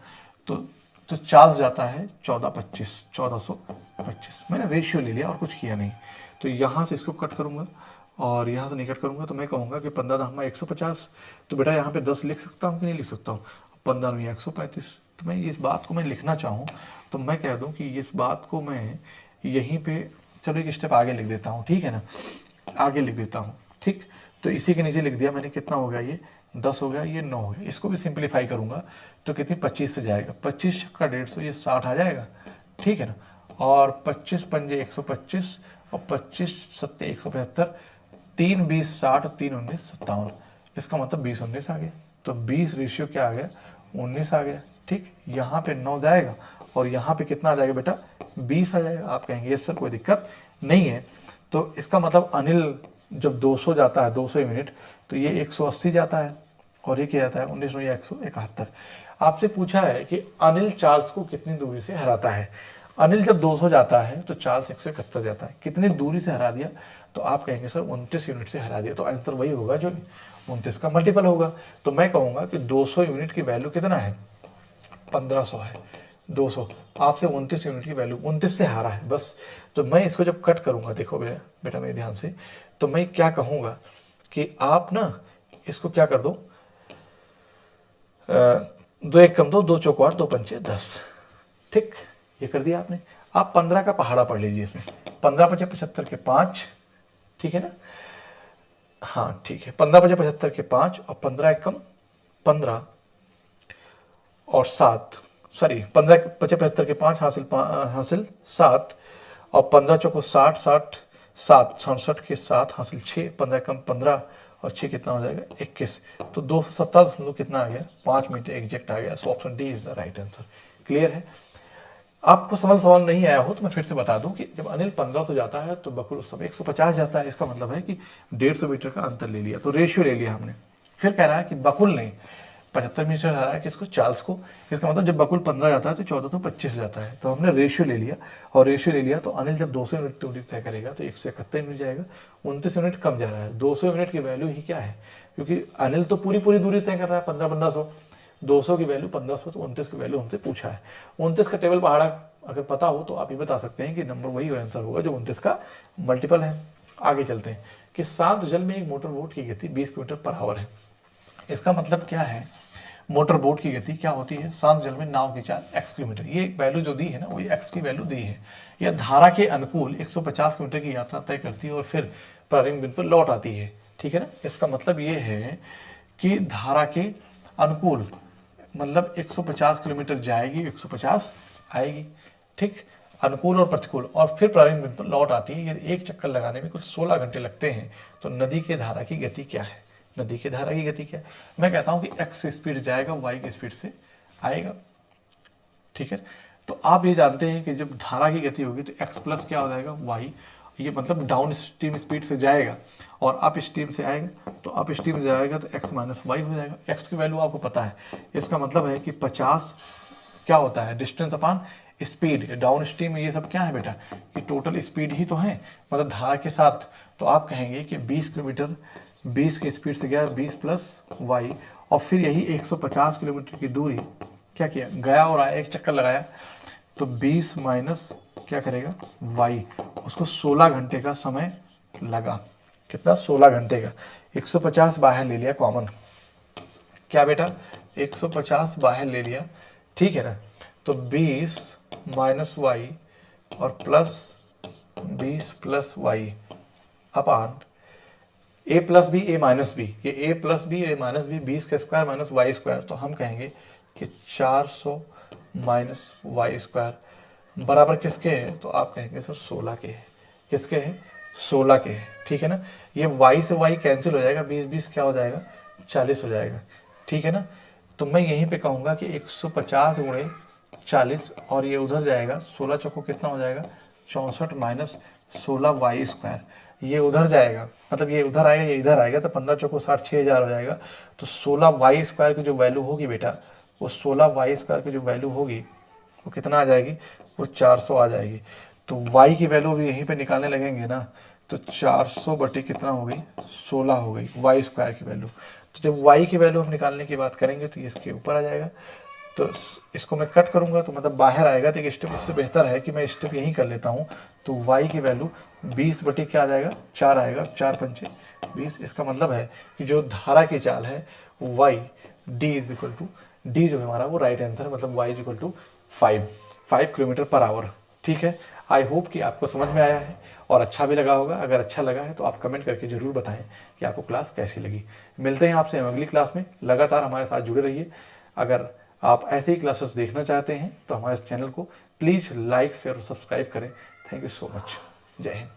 तो चार्ल्स जाता है 1425। मैंने रेशियो ले लिया और कुछ किया नहीं। तो यहाँ से इसको कट करूंगा और यहाँ से नहीं कट करूंगा, तो मैं कहूँगा कि 15 दामा 150। तो बेटा यहाँ पे 10 लिख सकता हूँ कि नहीं लिख सकता हूँ? 15 में 135। तो मैं इस बात को मैं लिखना चाहूँ तो मैं कह दूँ कि इस बात को मैं यहीं पे, चलो एक स्टेप आगे लिख देता हूँ, ठीक है ना, आगे लिख देता हूँ, ठीक। तो इसी के नीचे लिख दिया मैंने। कितना हो गया? ये 10 हो गया, ये 9 हो गया। इसको भी सिंप्लीफाई करूंगा तो कितनी? 25 से जाएगा, 25 का 150, ये 60 आ जाएगा, ठीक है ना। और 25 पंजे 125, और 25 सत्ते 175, 3 20 60, 3 19 57। इसका मतलब 20 19 आ गया। तो 20 रेशियो क्या आ गया? 19 आ गया, ठीक। यहाँ पे 9 जाएगा, और यहाँ पे कितना आ जाएगा बेटा? 20 आ जाएगा। आप कहेंगे यस सर कोई दिक्कत नहीं है, तो इसका मतलब अनिल जब 200 जाता है 200 यूनिट, तो ये 180 जाता है और ये क्या जाता है 19 या 171। आपसे पूछा है कि अनिल चार्ल्स को कितनी दूरी से हराता है। अनिल जब 200 जाता है तो चार्ल्स 171 जाता है, कितनी दूरी से हरा दिया, तो आप कहेंगे सर 29 यूनिट से हरा दिया, तो आंसर वही होगा जो 29 का मल्टीपल होगा। तो मैं कहूँगा कि 200 यूनिट की वैल्यू कितना है, 1500 है। 200 आपसे 29 यूनिट की वैल्यू 29 से हारा है बस। तो मैं इसको जब कट करूँगा, देखो बेटा मेरे ध्यान से, तो मैं क्या कहूँगा कि आप ना इसको क्या कर दो, 2 1 कम 2, 2 चौक 8, 2 पंचे 10, ठीक, ये कर दिया आपने। आप 15 का पहाड़ा पढ़ लीजिए इसमें, 15 पचे 75 के 5, ठीक है ना, हाँ ठीक है, 15 पचे 75 के 5 और 15 1 कम 15 और 7, सॉरी 15 पचे 75 के 5 हासिल 7 और 15 चौको 60, 60 7 67 के 7 हासिल 6, 15 कम 15 और 6 कितना हो जाएगा 21, तो 270 कितना आ गया 5 मीटर एग्जैक्ट आ गया। So option D is the right answer. Clear है? आपको सवाल नहीं आया हो तो मैं फिर से बता दूं कि जब अनिल 1500 जाता है तो बकुल उस समय 150 जाता है। इसका मतलब है कि 150 मीटर का अंतर ले लिया, तो रेशियो ले लिया हमने। फिर कह रहा है कि बकुल ने 75 मीटर हरा है किसको, चार्ल्स को। इसका मतलब जब बकुल 15 जाता है तो 1425 जाता है, तो हमने रेशियो ले लिया। और रेशियो ले लिया तो अनिल जब 200 यूनिट तय करेगा तो 171 यूनिट जाएगा, 29 यूनिट कम जा रहा है। 200 यूनिट की वैल्यू ही क्या है, क्योंकि अनिल तो पूरी दूरी तय कर रहा है 1500, 200 की वैल्यू 1500, तो 29 की वैल्यू हमसे पूछा है। 29 का टेबल पहाड़ा अगर पता हो तो आप ये बता सकते हैं कि नंबर वही आंसर होगा जो 29 का मल्टीपल है। आगे चलते हैं कि शांत जल में एक मोटर बोट की गति 20 किलोमीटर पर आवर है। इसका मतलब क्या है, मोटर बोट की गति क्या होती है, शांत जल में नाव की चाल x किलोमीटर, ये वैल्यू जो दी है ना, वो x की वैल्यू दी है। यह धारा के अनुकूल 150 किलोमीटर की यात्रा तय करती है और फिर प्रारंभिक बिंदु पर लौट आती है, ठीक है ना। इसका मतलब ये है कि धारा के अनुकूल मतलब 150 किलोमीटर जाएगी, 150 आएगी, ठीक, अनुकूल और प्रतिकूल, और फिर प्रारंभिक बिंदु पर लौट आती है। यदि एक चक्कर लगाने में कुछ 16 घंटे लगते हैं तो नदी के धारा की गति क्या है, नदी की धारा की गति क्या है। मैं कहता हूं कि x स्पीड जाएगा y की स्पीड से आएगा, ठीक है। तो आप ये जानते हैं कि जब धारा की गति होगी तो x प्लस क्या हो जाएगा y, ये मतलब डाउन स्ट्रीम स्पीड से जाएगा और अप स्ट्रीम से आएगा, तो अप स्ट्रीम से जाएगा तो x माइनस वाई हो जाएगा। x की वैल्यू आपको पता है, इसका मतलब है कि 50 क्या होता है distance upon speed. Down stream में ये सब क्या है बेटा, कि टोटल स्पीड ही तो है, मतलब धारा के साथ। तो आप कहेंगे कि 20 किलोमीटर 20 की स्पीड से गया 20 प्लस वाई, और फिर यही 150 किलोमीटर की दूरी क्या किया, गया और आया, एक चक्कर लगाया, तो 20 माइनस क्या करेगा वाई, उसको 16 घंटे का समय लगा। कितना, 16 घंटे का। 150 बाहर ले लिया कॉमन, क्या बेटा 150 बाहर ले लिया, ठीक है ना। तो 20 माइनस वाई और प्लस 20 प्लस वाई अपान ए प्लस बी ए माइनस बी, ये ए प्लस बी ए माइनस बी, 20 का स्क्वायर माइनस वाई स्क्वायर, तो हम कहेंगे कि 400 माइनस वाई स्क्वायर बराबर किसके है, तो आप कहेंगे सर 16 के है। किसके हैं, 16 के है, ठीक है ना। ये वाई से वाई कैंसिल हो जाएगा, 20 20 क्या हो जाएगा 40 हो जाएगा, ठीक है ना। तो मैं यहीं पे कहूँगा कि 150 गुणे 40 और ये उधर जाएगा, 16 चौको कितना हो जाएगा 64 माइनस 16 वाई स्क्वायर, ये उधर जाएगा, मतलब ये उधर आएगा ये इधर आएगा, तो 15 चौको 60 6000 हो जाएगा। तो 16 वाई स्क्वायर की जो वैल्यू होगी बेटा, वो 16 वाई स्क्वायर की जो वैल्यू होगी वो कितना आ जाएगी, वो 400 आ जाएगी। तो y की वैल्यू भी यहीं पे निकालने लगेंगे ना, तो 400 बटे कितना हो गई 16 हो गई वाई स्क्वायर की वैल्यू। तो जब y की वैल्यू हम निकालने की बात करेंगे तो ये इसके ऊपर आ जाएगा। तो इसको मैं कट करूंगा तो मतलब बाहर आएगा, तो एक स्टेप उससे बेहतर है कि मैं स्टेप यहीं कर लेता हूँ। तो y की वैल्यू 20 बटे क्या आ जाएगा 4 आएगा, 4 पंचे 20। इसका मतलब है कि जो धारा की चाल है y d is equal to, D जो है हमारा वो राइट आंसर है, मतलब y is equal to 5 kilometre per hour. ठीक है, आई होप कि आपको समझ में आया है और अच्छा भी लगा होगा। अगर अच्छा लगा है तो आप कमेंट करके ज़रूर बताएं कि आपको क्लास कैसी लगी। मिलते हैं आपसे अगली क्लास में, लगातार हमारे साथ जुड़े रहिए। अगर आप ऐसे ही क्लासेस देखना चाहते हैं तो हमारे चैनल को प्लीज़ लाइक शेयर और सब्सक्राइब करें। Thank you so much. जय हिंद।